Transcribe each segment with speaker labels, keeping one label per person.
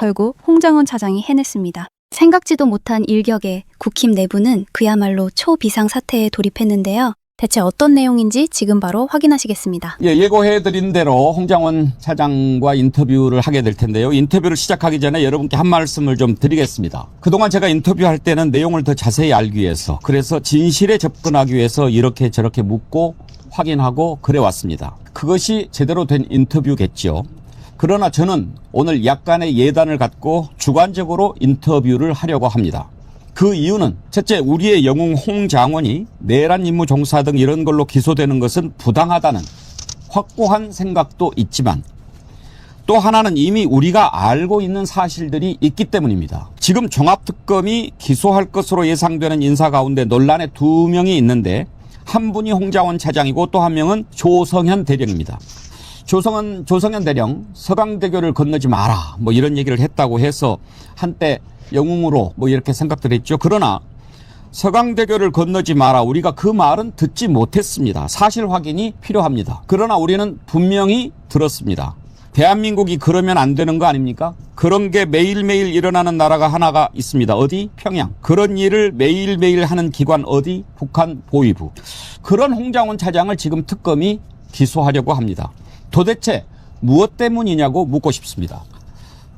Speaker 1: 결국 홍장원 차장이 해냈습니다. 생각지도 못한 일격에 국힘 내부는 그야말로 초비상 사태에 돌입했는데요. 대체 어떤 내용인지 지금 바로 확인하시겠습니다.
Speaker 2: 예, 예고해드린 대로 홍장원 차장과 인터뷰를 하게 될 텐데요. 인터뷰를 시작하기 전에 여러분께 한 말씀을 좀 드리겠습니다. 그동안 제가 인터뷰할 때는 내용을 더 자세히 알기 위해서, 그래서 진실에 접근하기 위해서 이렇게 저렇게 묻고 확인하고 그래왔습니다. 그것이 제대로 된 인터뷰겠죠. 그러나 저는 오늘 약간의 예단을 갖고 주관적으로 인터뷰를 하려고 합니다. 그 이유는 첫째, 우리의 영웅 홍장원이 내란 임무 종사 등 이런 걸로 기소되는 것은 부당하다는 확고한 생각도 있지만, 또 하나는 이미 우리가 알고 있는 사실들이 있기 때문입니다. 지금 종합특검이 기소할 것으로 예상되는 인사 가운데 논란에 2명이 있는데, 한 분이 홍장원 차장이고 또 한 명은 조성현 대령입니다. 조성현 대령 서강대교를 건너지 마라 뭐 이런 얘기를 했다고 해서 한때 영웅으로 뭐 이렇게 생각들 했죠. 그러나 서강대교를 건너지 마라, 우리가 그 말은 듣지 못했습니다. 사실 확인이 필요합니다. 그러나 우리는 분명히 들었습니다. 대한민국이 그러면 안 되는 거 아닙니까? 그런 게 매일매일 일어나는 나라가 하나가 있습니다. 어디? 평양. 그런 일을 매일매일 하는 기관 어디? 북한 보위부. 그런 홍장원 차장을 지금 특검이 기소하려고 합니다. 도대체 무엇 때문이냐고 묻고 싶습니다.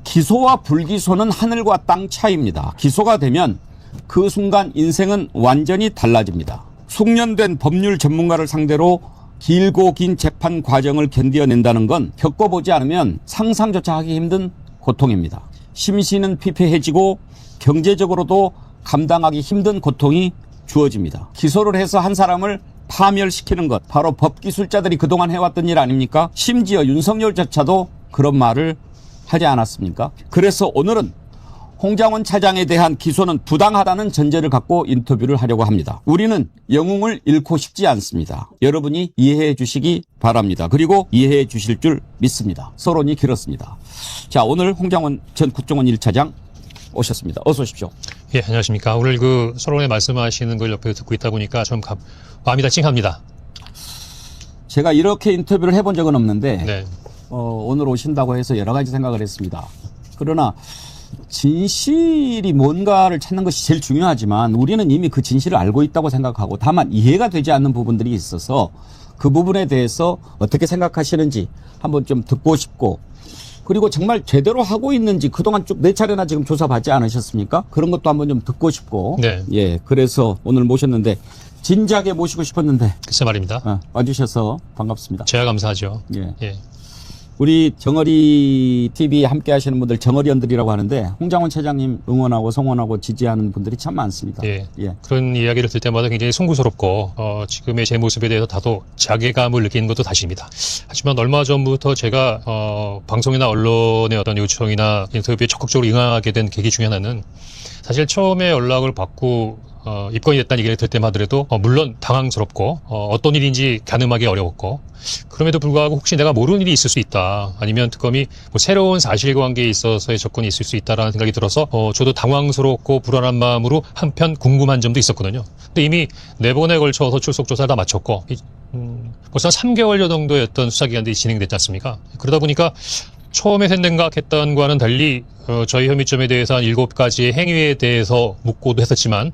Speaker 2: 기소와 불기소는 하늘과 땅 차이입니다. 기소가 되면 그 순간 인생은 완전히 달라집니다. 숙련된 법률 전문가를 상대로 길고 긴 재판 과정을 견뎌낸다는 건 겪어보지 않으면 상상조차 하기 힘든 고통입니다. 심신은 피폐해지고 경제적으로도 감당하기 힘든 고통이 주어집니다. 기소를 해서 한 사람을 파멸시키는 것, 바로 법기술자들이 그동안 해왔던 일 아닙니까? 심지어 윤석열조차도 그런 말을 하지 않았습니까? 그래서 오늘은 홍장원 차장에 대한 기소는 부당하다는 전제를 갖고 인터뷰를 하려고 합니다. 우리는 영웅을 잃고 싶지 않습니다. 여러분이 이해해 주시기 바랍니다. 그리고 이해해 주실 줄 믿습니다. 서론이 길었습니다. 자, 오늘 홍장원 전 국정원 1차장 오셨습니다. 어서 오십시오.
Speaker 3: 예, 안녕하십니까. 오늘 그 서론에 말씀하시는 걸 옆에 듣고 있다 보니까 좀 마음이 다 찡합니다.
Speaker 2: 제가 이렇게 인터뷰를 해본 적은 없는데
Speaker 3: 네.
Speaker 2: 오늘 오신다고 해서 여러 가지 생각을 했습니다. 그러나 진실이 뭔가를 찾는 것이 제일 중요하지만 우리는 이미 그 진실을 알고 있다고 생각하고 다만 이해가 되지 않는 부분들이 있어서 그 부분에 대해서 어떻게 생각하시는지 한번 좀 듣고 싶고, 그리고 정말 제대로 하고 있는지 그동안 쭉 4차례나 지금 조사받지 않으셨습니까? 그런 것도 한번 좀 듣고 싶고.
Speaker 3: 네.
Speaker 2: 예, 그래서 오늘 모셨는데 진지하게 모시고 싶었는데
Speaker 3: 글쎄 말입니다.
Speaker 2: 와주셔서 반갑습니다.
Speaker 3: 제가 감사하죠.
Speaker 2: 예.
Speaker 3: 예.
Speaker 2: 우리 정어리 TV 함께 하시는 분들 정어리언들이라고 하는데 홍장원 차장님 응원하고 성원하고 지지하는 분들이 참 많습니다.
Speaker 3: 예.
Speaker 2: 예.
Speaker 3: 그런 이야기를 들 때마다 굉장히 송구스럽고 지금의 제 모습에 대해서 다소 자괴감을 느끼는 것도 사실입니다. 하지만 얼마 전부터 제가 방송이나 언론의 어떤 요청이나 인터뷰에 적극적으로 응하게 된 계기 중에 하나는, 사실 처음에 연락을 받고 입건이 됐다는 얘기를 들 때만 하더라도 물론 당황스럽고 어떤 일인지 가늠하기 어려웠고, 그럼에도 불구하고 혹시 내가 모르는 일이 있을 수 있다, 아니면 특검이 뭐 새로운 사실관계에 있어서의 접근이 있을 수 있다라는 생각이 들어서 저도 당황스럽고 불안한 마음으로 한편 궁금한 점도 있었거든요. 근데 이미 4번에 걸쳐서 출석 조사를 다 마쳤고 벌써 3개월 정도의 어떤 수사기간들이 진행됐지 않습니까? 그러다 보니까 처음에 생각했던 거와는 달리 저희 혐의점에 대해서 한 7가지의 행위에 대해서 묻고도 했었지만,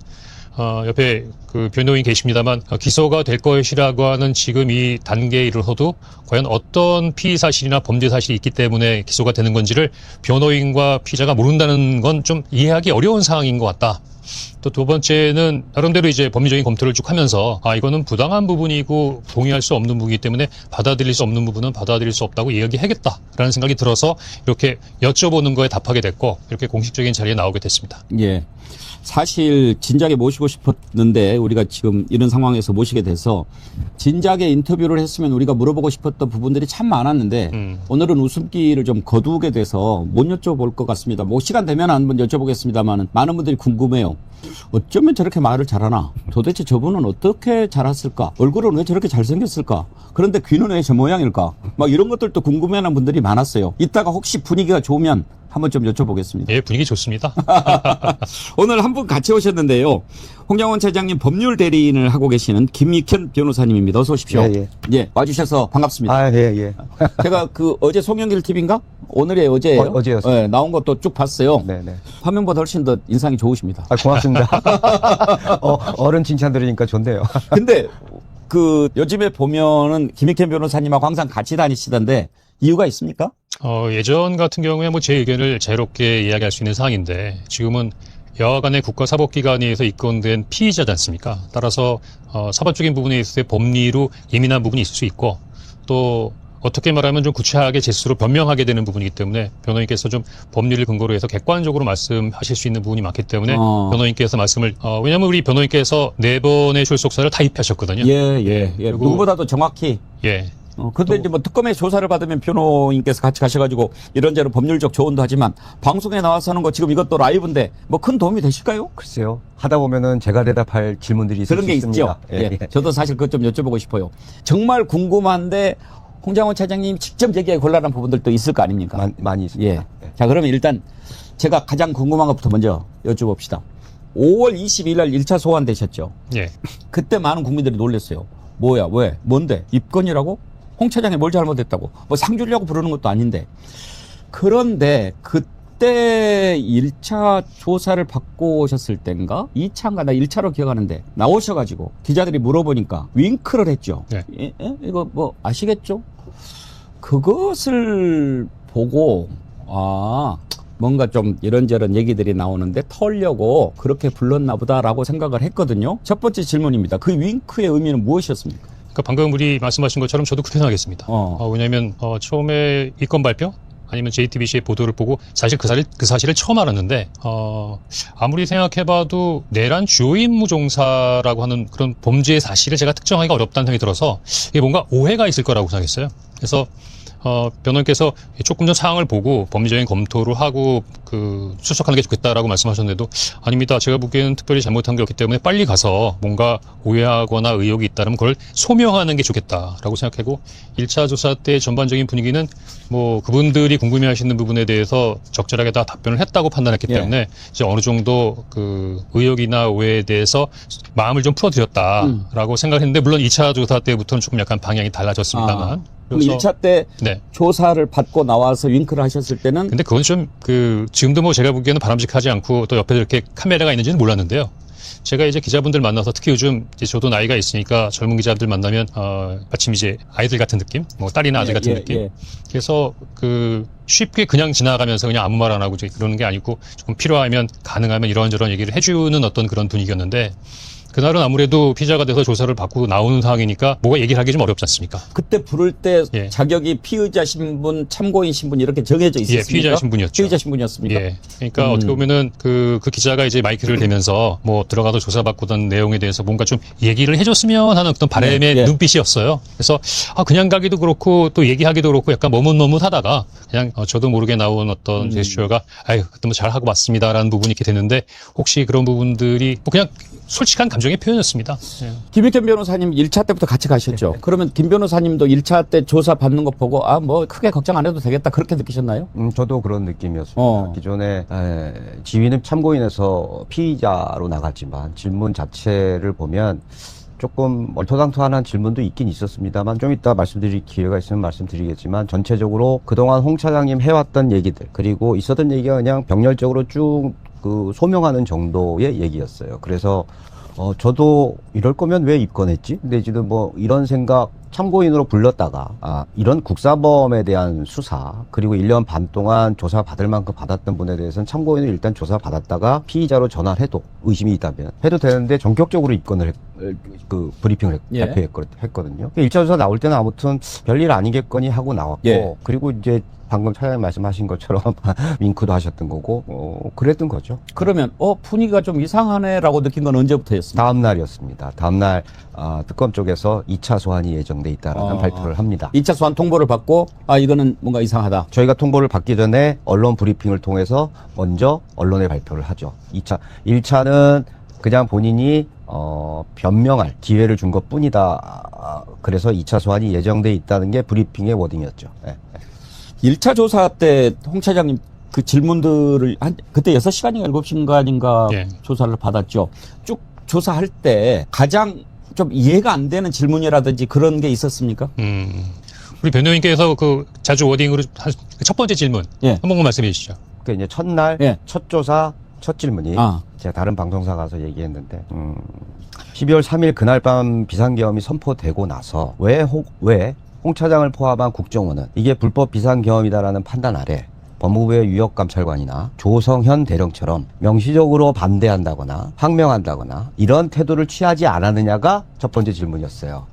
Speaker 3: 옆에 그 변호인 계십니다만 기소가 될 것이라고 하는 지금 이 단계에 이르러서도 과연 어떤 피의 사실이나 범죄 사실이 있기 때문에 기소가 되는 건지를 변호인과 피의자가 모른다는 건 좀 이해하기 어려운 상황인 것 같다. 또 2번째는 나름대로 이제 법리적인 검토를 쭉 하면서 이거는 부당한 부분이고 동의할 수 없는 부분이기 때문에 받아들일 수 없는 부분은 받아들일 수 없다고 이야기하겠다라는 생각이 들어서 이렇게 여쭤보는 거에 답하게 됐고, 이렇게 공식적인 자리에 나오게 됐습니다.
Speaker 2: 예. 사실 진작에 모시고 싶었는데 우리가 지금 이런 상황에서 모시게 돼서 진작에 인터뷰를 했으면 우리가 물어보고 싶었던 부분들이 참 많았는데 오늘은 웃음기를 좀 거두게 돼서 못 여쭤볼 것 같습니다. 뭐 시간 되면 한번 여쭤보겠습니다만 많은 분들이 궁금해요. 어쩌면 저렇게 말을 잘하나? 도대체 저분은 어떻게 잘했을까? 얼굴은 왜 저렇게 잘생겼을까? 그런데 귀는 왜 저 모양일까? 막 이런 것들도 궁금해하는 분들이 많았어요. 이따가 혹시 분위기가 좋으면 한번 좀 여쭤보겠습니다.
Speaker 3: 예, 분위기 좋습니다.
Speaker 2: 오늘 한 분 같이 오셨는데요. 홍장원 차장님 법률 대리인을 하고 계시는 김익현 변호사님입니다. 어서 오십시오.
Speaker 4: 예,
Speaker 2: 예, 와주셔서 반갑습니다.
Speaker 4: 아, 예, 예.
Speaker 2: 제가 어제 송영길 TV인가? 오늘의 어제예요.
Speaker 4: 어제였어요.
Speaker 2: 예, 나온 것도 쭉 봤어요.
Speaker 4: 네네.
Speaker 2: 화면보다 훨씬 더 인상이 좋으십니다.
Speaker 4: 아, 고맙습니다. 어른 칭찬 들으니까 좋네요.
Speaker 2: 근데 요즘에 보면은 김익현 변호사님하고 항상 같이 다니시던데 이유가 있습니까?
Speaker 3: 예전 같은 경우에 뭐 제 의견을 자유롭게 이야기할 수 있는 사항인데 지금은 여하간의 국가사법기관에서 입건된 피의자지 않습니까? 따라서 사법적인 부분에 있어서 법리로 예민한 부분이 있을 수 있고 또 어떻게 말하면 좀 구체하게 제 스스로 변명하게 되는 부분이기 때문에 변호인께서 좀 법리를 근거로 해서 객관적으로 말씀하실 수 있는 부분이 많기 때문에 변호인께서 말씀을 왜냐하면 우리 변호인께서 4번의 출석사를 다 입하셨거든요.
Speaker 2: 예.
Speaker 3: 그리고-
Speaker 2: 누구보다도 정확히.
Speaker 3: 예.
Speaker 2: 근데 이제 뭐 특검에 조사를 받으면 변호인께서 같이 가셔가지고 이런저런 법률적 조언도 하지만 방송에 나와서 하는 거 지금 이것도 라이브인데 뭐 큰 도움이 되실까요?
Speaker 4: 글쎄요. 하다 보면은 제가 대답할 질문들이 있을
Speaker 2: 그런
Speaker 4: 수
Speaker 2: 게
Speaker 4: 있습니다.
Speaker 2: 있죠. 예. 저도 사실 그것 좀 여쭤보고 싶어요. 정말 궁금한데 홍장원 차장님이 직접 얘기하기 곤란한 부분들도 있을 거 아닙니까?
Speaker 4: 많이 있습니다.
Speaker 2: 예. 자, 그러면 일단 제가 가장 궁금한 것부터 먼저 여쭤봅시다. 5월 22일 날 1차 소환되셨죠?
Speaker 3: 예.
Speaker 2: 그때 많은 국민들이 놀랐어요. 뭐야, 왜? 뭔데? 입건이라고? 홍 차장이 뭘 잘못했다고? 뭐 상 주려고 부르는 것도 아닌데. 그런데 그때 1차 조사를 받고 오셨을 땐가? 2차인가? 나 1차로 기억하는데 나오셔가지고 기자들이 물어보니까 윙크를 했죠.
Speaker 3: 네.
Speaker 2: 이거 뭐 아시겠죠? 그것을 보고 뭔가 좀 이런저런 얘기들이 나오는데 털려고 그렇게 불렀나 보다라고 생각을 했거든요. 첫 번째 질문입니다. 그 윙크의 의미는 무엇이었습니까?
Speaker 3: 그러니까 방금 우리 말씀하신 것처럼 저도 그렇게 생각했습니다. 왜냐하면 처음에 입건 발표 아니면 JTBC의 보도를 보고 사실 그 사실을 처음 알았는데 아무리 생각해봐도 내란 주요 임무 종사라고 하는 그런 범죄의 사실을 제가 특정하기가 어렵다는 생각이 들어서 이게 뭔가 오해가 있을 거라고 생각했어요. 그래서 변호인께서 조금 전 사항을 보고 법리적인 검토를 하고 출석하는 게 좋겠다라고 말씀하셨는데도 아닙니다. 제가 보기에는 특별히 잘못한 게 없기 때문에 빨리 가서 뭔가 오해하거나 의혹이 있다면 그걸 소명하는 게 좋겠다라고 생각하고 1차 조사 때 전반적인 분위기는 뭐 그분들이 궁금해하시는 부분에 대해서 적절하게 다 답변을 했다고 판단했기 때문에 이제 어느 정도 의혹이나 오해에 대해서 마음을 좀 풀어드렸다라고 생각했는데 물론 2차 조사 때부터는 조금 약간 방향이 달라졌습니다만.
Speaker 2: 그럼 1차 때
Speaker 3: 네.
Speaker 2: 조사를 받고 나와서 윙크를 하셨을 때는
Speaker 3: 근데 그건 좀 지금도 뭐 제가 보기에는 바람직하지 않고 또 옆에 이렇게 카메라가 있는지는 몰랐는데요. 제가 이제 기자분들 만나서 특히 요즘 이제 저도 나이가 있으니까 젊은 기자들 만나면 마침 이제 아이들 같은 느낌, 뭐 딸이나 아들 같은 느낌. 그래서 쉽게 그냥 지나가면서 그냥 아무 말 안 하고 그러는 게 아니고 조금 필요하면 가능하면 이런저런 얘기를 해주는 어떤 그런 분위기였는데. 그날은 아무래도 피의자가 돼서 조사를 받고 나오는 상황이니까 뭐가 얘기를 하기 좀 어렵지 않습니까?
Speaker 2: 그때 부를 때
Speaker 3: 예.
Speaker 2: 자격이 피의자 신분, 참고인 신분 이렇게 정해져 있었습니까?
Speaker 3: 예, 피의자 신분이었죠.
Speaker 2: 피의자 신분이었습니까?
Speaker 3: 예. 그러니까 어떻게 보면은 그 기자가 이제 마이크를 대면서 뭐 들어가서 조사받고던 내용에 대해서 뭔가 좀 얘기를 해줬으면 하는 어떤 바람의 눈빛이었어요. 그래서 그냥 가기도 그렇고 또 얘기하기도 그렇고 약간 머뭇머뭇하다가 그냥 저도 모르게 나온 어떤 제스처가 그때 뭐 잘하고 왔습니다라는 부분이 이렇게 됐는데 혹시 그런 부분들이 뭐 그냥 솔직한 감정의 표현이었습니다. 예.
Speaker 2: 김익현 변호사님 1차 때부터 같이 가셨죠?
Speaker 4: 네.
Speaker 2: 그러면 김 변호사님도 1차 때 조사 받는 거 보고 뭐 크게 걱정 안 해도 되겠다 그렇게 느끼셨나요?
Speaker 4: 저도 그런 느낌이었습니다. 기존에 지휘는 참고인에서 피의자로 나갔지만 질문 자체를 보면 조금 얼토당토한 질문도 있긴 있었습니다만 좀 이따 말씀드릴 기회가 있으면 말씀드리겠지만 전체적으로 그동안 홍 차장님 해왔던 얘기들 그리고 있었던 얘기가 그냥 병렬적으로 쭉 소명하는 정도의 얘기였어요. 그래서 저도 이럴 거면 왜 입건했지? 근데 지금 뭐 이런 생각 참고인으로 불렀다가 이런 국사범에 대한 수사 그리고 1년 반 동안 조사 받을 만큼 받았던 분에 대해서는 참고인을 일단 조사 받았다가 피의자로 전환을 해도 의심이 있다면 해도 되는데 전격적으로 입건을 브리핑을 했거든요. 1차 조사 나올 때는 아무튼 별일 아니겠거니 하고 나왔고 그리고 이제 방금 차장님 말씀하신 것처럼 윙크도 하셨던 거고 그랬던 거죠.
Speaker 2: 그러면 분위기가 좀 이상하네라고 느낀 건 언제부터였습니까?
Speaker 4: 다음 날이었습니다. 다음 날 특검 쪽에서 2차 소환이 예정돼 있다라는 발표를 합니다.
Speaker 2: 2차 소환 통보를 받고 이거는 뭔가 이상하다.
Speaker 4: 저희가 통보를 받기 전에 언론 브리핑을 통해서 먼저 언론에 발표를 하죠. 1차는 그냥 본인이 변명할 기회를 준 것뿐이다. 그래서 2차 소환이 예정돼 있다는 게 브리핑의 워딩이었죠.
Speaker 2: 1차 조사 때 홍 차장님 그 질문들을 그때 6시간인가 7시간인가
Speaker 3: 예.
Speaker 2: 조사를 받았죠. 쭉 조사할 때 가장 좀 이해가 안 되는 질문이라든지 그런 게 있었습니까?
Speaker 3: 우리 변호인께서 그 자주 워딩으로 첫 번째 질문
Speaker 2: 예.
Speaker 3: 한 번만 말씀해 주시죠.
Speaker 4: 그 이제 첫날
Speaker 2: 예.
Speaker 4: 첫 조사 첫 질문이
Speaker 2: 아.
Speaker 4: 제가 다른 방송사 가서 얘기했는데 12월 3일 그날 밤 비상계엄이 선포되고 나서 왜 홍 차장을 포함한 국정원은 이게 불법 비상계엄이다라는 판단 아래 법무부의 유역감찰관이나 조성현 대령처럼 명시적으로 반대한다거나 항명한다거나 이런 태도를 취하지 않았느냐가 첫 번째 질문이었어요.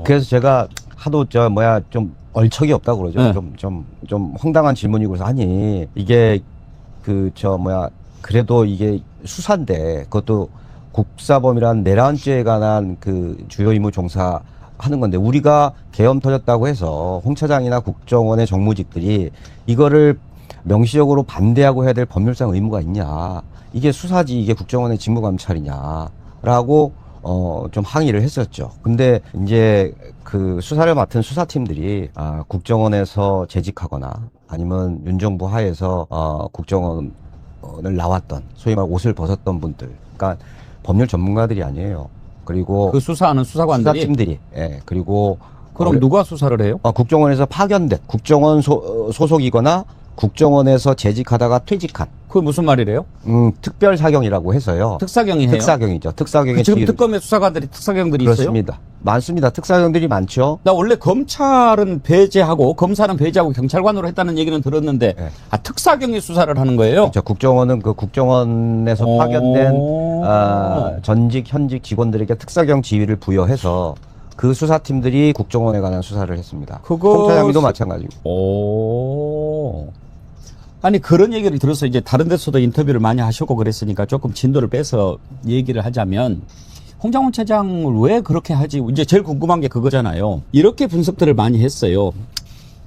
Speaker 4: 그래서 제가 하도 좀 얼척이 없다고 그러죠.
Speaker 2: 네.
Speaker 4: 좀 황당한 질문이고 그래서 아니 이게 그래도 이게 수사인데 그것도 국사범이란 내란죄에 관한 그 주요 임무 종사하는 건데 우리가 계엄 터졌다고 해서 홍 차장이나 국정원의 정무직들이 이거를 명시적으로 반대하고 해야 될 법률상 의무가 있냐. 이게 수사지 이게 국정원의 직무감찰이냐라고 좀 항의를 했었죠. 근데 이제 그 수사를 맡은 수사팀들이 국정원에서 재직하거나 아니면 윤 정부 하에서 국정원을 나왔던 소위 말해 옷을 벗었던 분들, 그러니까 법률 전문가들이 아니에요. 그리고
Speaker 2: 그 수사하는 수사관들이
Speaker 4: 수사팀들이 그리고
Speaker 2: 그럼 누가 수사를 해요?
Speaker 4: 국정원에서 파견된 국정원 소속이거나 국정원에서 재직하다가 퇴직한
Speaker 2: 그게 무슨 말이래요?
Speaker 4: 특별사경이라고 해서요.
Speaker 2: 특사경이 해요?
Speaker 4: 특사경이죠. 특사경의
Speaker 2: 지금
Speaker 4: 지휘를-
Speaker 2: 특검의 수사관들이 특사경들이 있어요?
Speaker 4: 그렇습니다. 많습니다. 특사경들이 많죠.
Speaker 2: 나 원래 검찰은 배제하고 검사는 배제하고 경찰관으로 했다는 얘기는 들었는데
Speaker 4: 네.
Speaker 2: 특사경이 수사를 하는 거예요?
Speaker 4: 국정원은 그 국정원에서 파견된 전직 현직 직원들에게 특사경 지휘를 부여해서 그 수사팀들이 국정원에 관한 수사를 했습니다. 홍 차장도 마찬가지고.
Speaker 2: 아니 그런 얘기를 들어서 이제 다른 데서도 인터뷰를 많이 하셨고 그랬으니까 조금 진도를 빼서 얘기를 하자면 홍장원 차장을 왜 그렇게 하지? 이제 제일 궁금한 게 그거잖아요. 이렇게 분석들을 많이 했어요.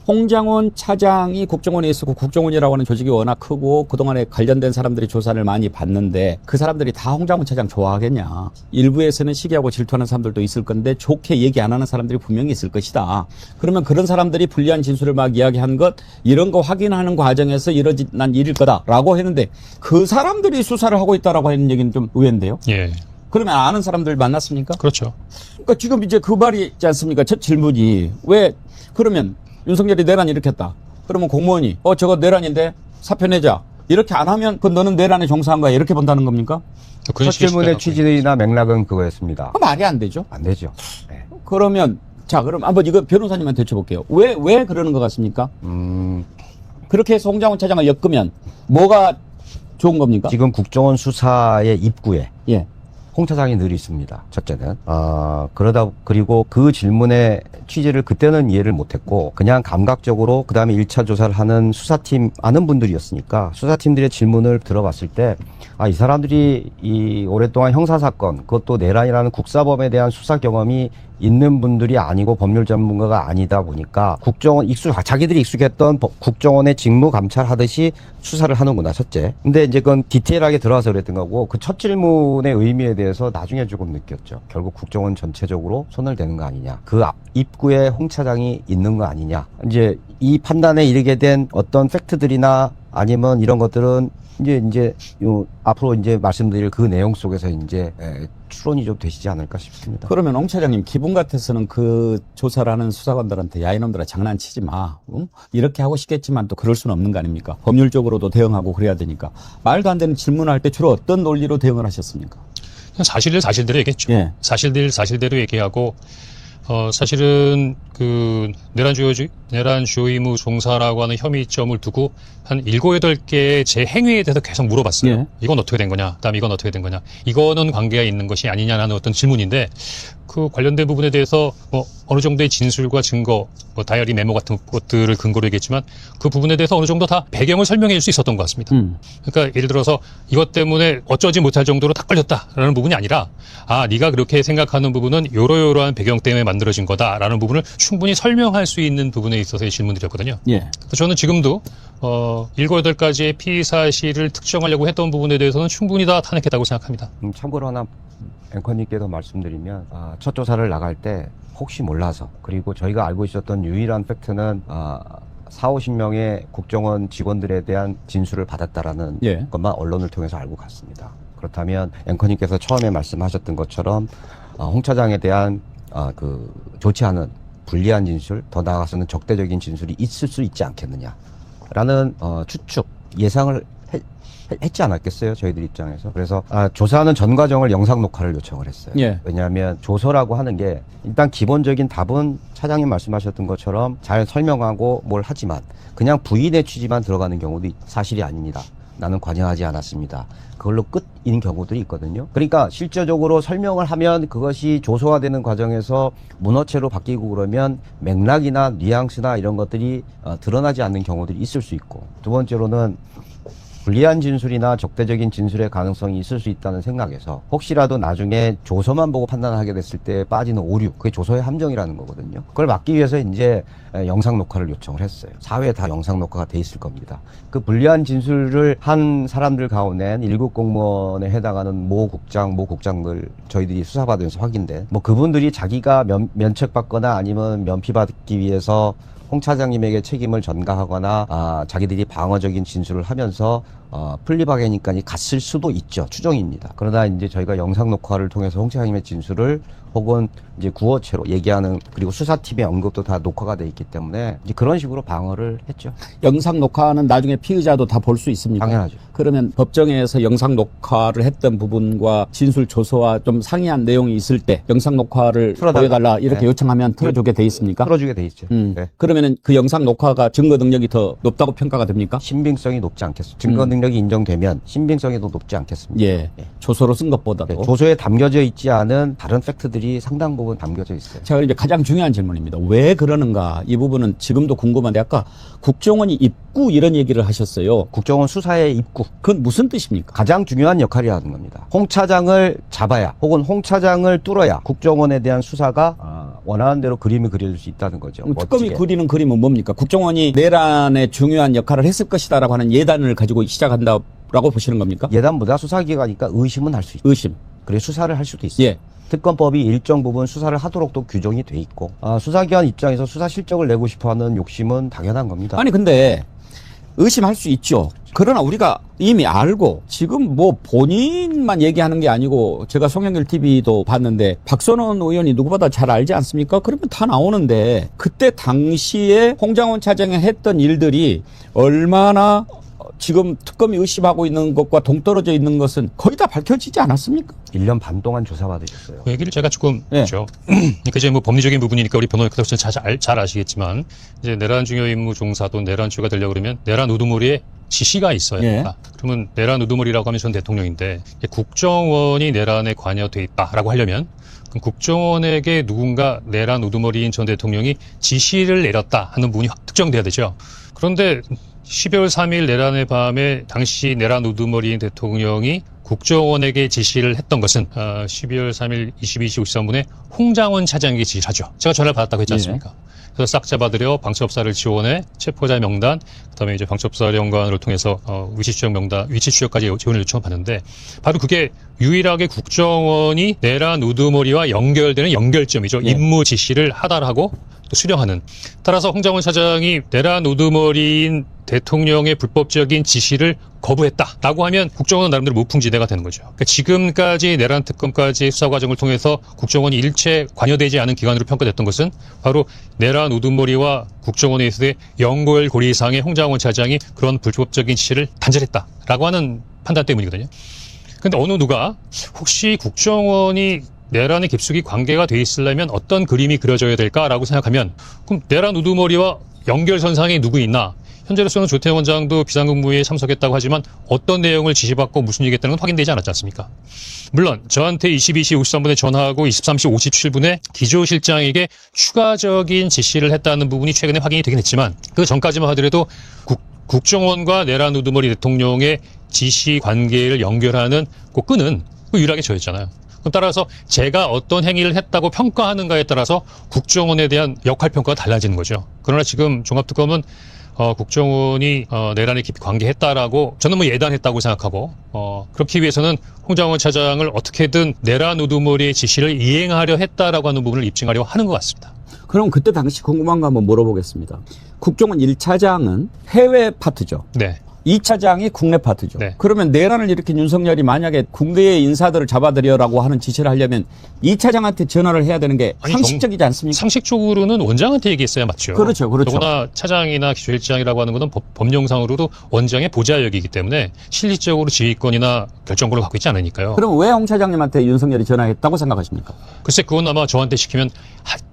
Speaker 2: 홍장원 차장이 국정원에 있었고 국정원이라고 하는 조직이 워낙 크고 그동안에 관련된 사람들이 조사를 많이 받는데 그 사람들이 다 홍장원 차장 좋아하겠냐. 일부에서는 시기하고 질투하는 사람들도 있을 건데 좋게 얘기 안 하는 사람들이 분명히 있을 것이다. 그러면 그런 사람들이 불리한 진술을 막 이야기한 것 이런 거 확인하는 과정에서 이뤄난 일일 거다라고 했는데 그 사람들이 수사를 하고 있다라고 하는 얘기는 좀 의외인데요.
Speaker 3: 예.
Speaker 2: 그러면 아는 사람들 만났습니까?
Speaker 3: 그렇죠.
Speaker 2: 그러니까 지금 이제 그 말이 있지 않습니까? 첫 질문이 왜 그러면 윤석열이 내란 일으켰다. 그러면 공무원이 저거 내란인데 사표 내자. 이렇게 안 하면 그 너는 내란에 종사한 거야. 이렇게 본다는 겁니까?
Speaker 4: 첫 질문의 취지나 맥락은 그거였습니다.
Speaker 2: 말이 안 되죠.
Speaker 4: 안 되죠. 네.
Speaker 2: 그러면 그럼 한번 이거 변호사님한테 여쭤볼게요. 왜 그러는 것 같습니까? 그렇게 해서 홍장원 차장을 엮으면 뭐가 좋은 겁니까?
Speaker 4: 지금 국정원 수사의 입구에
Speaker 2: 예.
Speaker 4: 홍 차장이 늘 있습니다. 첫째는 그리고 그 질문의 취지를 그때는 이해를 못했고 그냥 감각적으로 그 다음에 1차 조사를 하는 수사팀 아는 분들이었으니까 수사팀들의 질문을 들어봤을 때 이 사람들이 이 오랫동안 형사사건 그것도 내란이라는 국사범에 대한 수사 경험이 있는 분들이 아니고 법률 전문가가 아니다 보니까 자기들이 익숙했던 국정원의 직무 감찰하듯이 수사를 하는구나, 첫째. 근데 이제 그건 디테일하게 들어가서 그랬던 거고 그 첫 질문의 의미에 대해서 나중에 조금 느꼈죠. 결국 국정원 전체적으로 손을 대는 거 아니냐. 그 입구에 홍 차장이 있는 거 아니냐. 이제 이 판단에 이르게 된 어떤 팩트들이나 아니면 이런 것들은 이제 앞으로 이제 말씀드릴 그 내용 속에서 이제 추론이 좀 되시지 않을까 싶습니다.
Speaker 2: 그러면 홍 차장님 기분 같아서는 그 조사를 하는 수사관들한테 야 이놈들아 장난치지 마. 이렇게 하고 싶겠지만 또 그럴 수는 없는 거 아닙니까? 법률적으로도 대응하고 그래야 되니까. 말도 안 되는 질문을 할 때 주로 어떤 논리로 대응을 하셨습니까?
Speaker 3: 그냥 사실대로 얘기했죠.
Speaker 2: 예.
Speaker 3: 사실대로 얘기하고 사실은 그 내란 주요 임무 종사라고 하는 혐의점을 두고 한 7, 8개의 제 행위에 대해서 계속 물어봤어요.
Speaker 2: 예.
Speaker 3: 이건 어떻게 된 거냐? 그다음에 이건 어떻게 된 거냐? 이거는 관계가 있는 것이 아니냐라는 어떤 질문인데 그 관련된 부분에 대해서 어느 정도의 진술과 증거, 다이어리 메모 같은 것들을 근거로 얘기했지만 그 부분에 대해서 어느 정도 다 배경을 설명해 줄 수 있었던 것 같습니다. 그러니까 예를 들어서 이것 때문에 어쩌지 못할 정도로 딱 걸렸다라는 부분이 아니라 네가 그렇게 생각하는 부분은 요러요러한 배경 때문에 만들어진 거다라는 부분을 충분히 설명할 수 있는 부분에 있어서의 질문들이었거든요.
Speaker 2: 예.
Speaker 3: 그래서 저는 지금도 7, 8가지의 피의 사실을 특정하려고 했던 부분에 대해서는 충분히 다 탄핵했다고 생각합니다.
Speaker 4: 참고로 하나 앵커님께도 말씀드리면 첫 조사를 나갈 때 혹시 몰라서 그리고 저희가 알고 있었던 유일한 팩트는 40-50명의 국정원 직원들에 대한 진술을 받았다라는
Speaker 2: 예.
Speaker 4: 것만 언론을 통해서 알고 갔습니다. 그렇다면 앵커님께서 처음에 말씀하셨던 것처럼 홍 차장에 대한 좋지 않은 불리한 진술, 더 나아가서는 적대적인 진술이 있을 수 있지 않겠느냐라는 추측, 예상을 했지 않았겠어요, 저희들 입장에서. 그래서 조사하는 전 과정을 영상 녹화를 요청을 했어요.
Speaker 2: 예.
Speaker 4: 왜냐하면 조서라고 하는 게 일단 기본적인 답은 차장님 말씀하셨던 것처럼 잘 설명하고 뭘 하지만 그냥 부인의 취지만 들어가는 경우도 사실이 아닙니다. 나는 관여하지 않았습니다. 그걸로 끝인 경우들이 있거든요. 그러니까 실제적으로 설명을 하면 그것이 조소화되는 과정에서 문어체로 바뀌고 그러면 맥락이나 뉘앙스나 이런 것들이 드러나지 않는 경우들이 있을 수 있고, 두 번째로는 불리한 진술이나 적대적인 진술의 가능성이 있을 수 있다는 생각에서 혹시라도 나중에 조서만 보고 판단하게 됐을 때 빠지는 오류, 그게 조서의 함정이라는 거거든요. 그걸 막기 위해서 이제 영상 녹화를 요청을 했어요. 사회에 다 영상 녹화가 돼 있을 겁니다. 그 불리한 진술을 한 사람들 가운데 1급 공무원에 해당하는 모 국장들 저희들이 수사받으면서 확인된 그분들이 자기가 면책받거나 아니면 면피받기 위해서 홍 차장님에게 책임을 전가하거나 자기들이 방어적인 진술을 하면서 플리바게닝까지 갔을 수도 있죠. 추정입니다. 그러나 이제 저희가 영상 녹화를 통해서 홍 차장님의 진술을 혹은 이제 구어체로 얘기하는, 그리고 수사팀의 언급도 다 녹화가 돼 있기 때문에 이제 그런 식으로 방어를 했죠.
Speaker 2: 영상 녹화는 나중에 피의자도 다 볼 수 있습니까?
Speaker 4: 당연하죠.
Speaker 2: 그러면 법정에서 영상 녹화를 했던 부분과 진술 조서와 좀 상이한 내용이 있을 때 영상 녹화를 보여달라 이렇게
Speaker 4: 네.
Speaker 2: 요청하면 틀어주게 돼 있습니까?
Speaker 4: 틀어주게 돼 있죠. 네.
Speaker 2: 그러면은 그 영상 녹화가 증거 능력이 더 높다고 평가가 됩니까?
Speaker 4: 신빙성이 높지 않겠습니다. 증거 능력이 인정되면 신빙성이 더 높지 않겠습니까?
Speaker 2: 예. 조서로 쓴 것보다도.
Speaker 4: 네. 조서에 담겨져 있지 않은 다른 팩트들이 상당 부분 담겨져 있어요.
Speaker 2: 자, 이제 가장 중요한 질문입니다. 왜 그러는가? 이 부분은 지금도 궁금한데 아까 국정원이 입구 이런 얘기를 하셨어요.
Speaker 4: 국정원 수사의 입구.
Speaker 2: 그건 무슨 뜻입니까?
Speaker 4: 가장 중요한 역할이라는 겁니다. 홍 차장을 잡아야 혹은 홍 차장을 뚫어야 국정원에 대한 수사가 원하는 대로 그림이 그려질 수 있다는 거죠.
Speaker 2: 특검이
Speaker 4: 멋지게.
Speaker 2: 그리는 그림은 뭡니까? 국정원이 내란에 중요한 역할을 했을 것이다라고 하는 예단을 가지고 시작한다라고 보시는 겁니까?
Speaker 4: 예단보다 수사기관이니까 의심은 할 수 있죠.
Speaker 2: 의심.
Speaker 4: 그래 수사를 할 수도 있어요.
Speaker 2: 예.
Speaker 4: 특검법이 일정 부분 수사를 하도록도 규정이 돼 있고 수사기관 입장에서 수사 실적을 내고 싶어하는 욕심은 당연한 겁니다.
Speaker 2: 아니 근데 의심할 수 있죠. 그러나 우리가 이미 알고 지금 본인만 얘기하는 게 아니고 제가 송영길 TV도 봤는데 박선원 의원이 누구보다 잘 알지 않습니까? 그러면 다 나오는데 그때 당시에 홍장원 차장이 했던 일들이 얼마나 지금 특검이 의심하고 있는 것과 동떨어져 있는 것은 거의 다 밝혀지지 않았습니까?
Speaker 4: 1년 반 동안 조사받으셨어요.
Speaker 3: 그 얘기를 제가 조금
Speaker 2: 네.
Speaker 3: 했죠. 그러니까 이제 법리적인 부분이니까 우리 변호사께서 잘 아시겠지만 이제 내란 중요 임무 종사도 내란주가 되려고 그러면 내란 우두머리에 지시가 있어야 된다. 그러면 내란 우두머리라고 하면 전 대통령인데 국정원이 내란에 관여돼 있다라고 하려면 그럼 국정원에게 누군가 내란 우두머리인 전 대통령이 지시를 내렸다 하는 부분이 특정돼야 되죠. 그런데 12월 3일 내란의 밤에 당시 내란 우두머리인 대통령이 국정원에게 지시를 했던 것은 12월 3일 22시 53분에 홍장원 차장에게 지시를 하죠. 제가 전화를 받았다고 했지 않습니까? 그래서 싹 잡아들여 방첩사를 지원해 체포자 명단, 그다음에 이제 방첩사령관을 통해서 위치 추적 명단, 위치 추적까지 지원을 요청받는데 바로 그게 유일하게 국정원이 내란 우두머리와 연결되는 연결점이죠. 임무 지시를 하달하고 또 수령하는. 따라서 홍장원 차장이 내란 우두머리인 대통령의 불법적인 지시를 거부했다라고 하면 국정원은 나름대로 무풍지대가 되는 거죠. 그러니까 지금까지 내란 특검까지 수사 과정을 통해서 국정원이 일체 관여되지 않은 기관으로 평가됐던 것은 바로 내란 우두머리와 국정원에 있어서의 연골고리 이상의 홍장원 차장이 그런 불법적인 지시를 단절했다라고 하는 판단 때문이거든요. 그런데 어느 누가 혹시 국정원이 내란에 깊숙이 관계가 돼 있으려면 어떤 그림이 그려져야 될까라고 생각하면 그럼 내란 우두머리와 연결선상에 누구 있나? 현재로서는 조태영 원장도 비상근무에 참석했다고 하지만 어떤 내용을 지시받고 무슨 얘기했다는 건 확인되지 않았지 않습니까? 물론 저한테 22시 53분에 전화하고 23시 57분에 기조실장에게 추가적인 지시를 했다는 부분이 최근에 확인이 되긴 했지만 그 전까지만 하더라도 국정원과 내란 우두머리 대통령의 지시 관계를 연결하는 그 끈은 유일하게 저였잖아요. 따라서 제가 어떤 행위를 했다고 평가하는가에 따라서 국정원에 대한 역할 평가가 달라지는 거죠. 그러나 지금 종합특검은 국정원이 내란에 깊이 관계했다라고 저는 뭐 예단했다고 생각하고 그렇기 위해서는 홍장원 차장을 어떻게든 내란 우두머리의 지시를 이행하려 했다라고 하는 부분을 입증하려 하는 것 같습니다.
Speaker 2: 그럼 그때 당시 궁금한 거 한번 물어보겠습니다. 국정원 1차장은 해외 파트죠.
Speaker 3: 네.
Speaker 2: 2차장이 국내 파트죠.
Speaker 3: 네.
Speaker 2: 그러면 내란을 일으킨 윤석열이 만약에 국내의 인사들을 잡아들여라고 하는 지시를 하려면 2차장한테 전화를 해야 되는 게
Speaker 3: 아니,
Speaker 2: 상식적이지 않습니까?
Speaker 3: 상식적으로는 원장한테 얘기했어야 맞죠.
Speaker 2: 그렇죠, 그렇죠.
Speaker 3: 더구나 차장이나 기조실장이라고 하는 것은 법령상으로도 원장의 보좌역이기 때문에 실질적으로 지휘권이나 결정권을 갖고 있지 않으니까요.
Speaker 2: 그럼 왜 홍 차장님한테 윤석열이 전화했다고 생각하십니까?
Speaker 3: 글쎄 그건 아마 저한테 시키면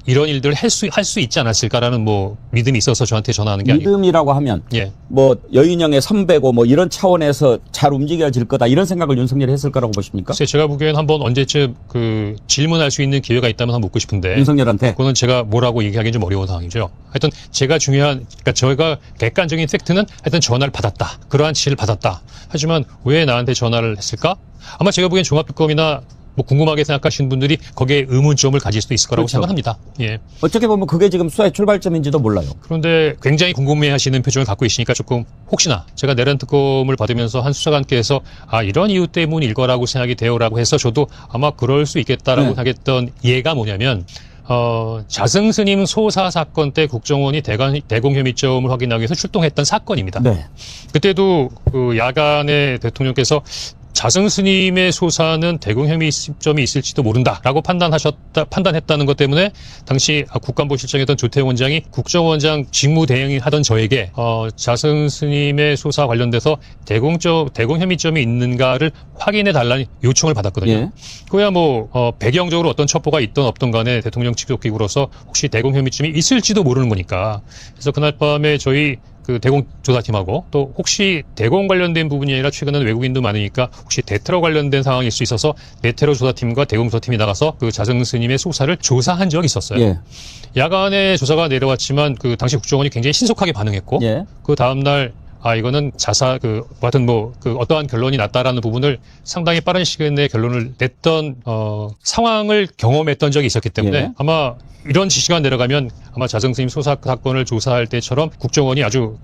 Speaker 3: 이런 일들을 할 수 있지 않았을까라는 뭐 믿음이 있어서 저한테 전화하는 게 아니고.
Speaker 2: 믿음이라고 하면
Speaker 3: 예.
Speaker 2: 뭐 여인형의 선배고 뭐 이런 차원에서 잘 움직여질 거다 이런 생각을 윤석열이 했을 거라고 보십니까?
Speaker 3: 글쎄 제가 보기엔 한번 언제쯤 그 질문할 수 있는 기회가 있다면 한번 묻고 싶은데.
Speaker 2: 윤석열한테.
Speaker 3: 그거는 제가 뭐라고 얘기하기는 좀 어려운 상황이죠. 하여튼 제가 그러니까 저희가 객관적인 팩트는 하여튼 전화를 받았다. 그러한 지시를 받았다. 하지만 왜 나한테 전화를 했을까? 아마 제가 보기엔 종합특검이나 뭐 궁금하게 생각하시는 분들이 거기에 의문점을 가질 수도 있을 거라고
Speaker 2: 그렇죠.
Speaker 3: 생각합니다. 예.
Speaker 2: 어떻게 보면 그게 지금 수사의 출발점인지도 몰라요.
Speaker 3: 그런데 굉장히 궁금해하시는 표정을 갖고 있으니까 조금 혹시나 제가 내란 특검을 받으면서 한 수사관께서 이런 이유 때문일 거라고 생각이 돼요라고 해서 저도 아마 그럴 수 있겠다라고
Speaker 2: 네.
Speaker 3: 생각했던 이해가 뭐냐면 자승스님 소사 사건 때 국정원이 대공 혐의점을 확인하기 위해서 출동했던 사건입니다.
Speaker 2: 네.
Speaker 3: 그때도 그 야간에 대통령께서 자승스님의 소사는 대공 혐의점이 있을지도 모른다라고 판단했다는 것 때문에 당시 국간보실장이었던 조태용 원장이 국정원장 직무대행을 하던 저에게 자승스님의 소사 관련돼서 대공 혐의점이 있는가를 확인해 달라는 요청을 받았거든요.
Speaker 2: 예.
Speaker 3: 그야 뭐 배경적으로 어떤 첩보가 있던 없던 간에 대통령 직속기구로서 혹시 대공 혐의점이 있을지도 모르는 거니까. 그래서 그날 밤에 저희 그 대공 조사팀하고 또 혹시 대공 관련된 부분이 아니라 최근에는 외국인도 많으니까 혹시 대테러 관련된 상황일 수 있어서 대테러 조사팀과 대공 조사팀이 나가서 그 자승스님의 소사를 조사한 적이 있었어요.
Speaker 2: 예.
Speaker 3: 야간에 조사가 내려왔지만 그 당시 국정원이 굉장히 신속하게 반응했고
Speaker 2: 예.
Speaker 3: 그 다음날 이거는 하여튼 어떠한 결론이 났다라는 부분을 상당히 빠른 시간 내에 결론을 냈던, 상황을 경험했던 적이 있었기 때문에
Speaker 2: 예.
Speaker 3: 아마 이런 지시가 내려가면 아마 자승스님 소사 사건을 조사할 때처럼 국정원이 아주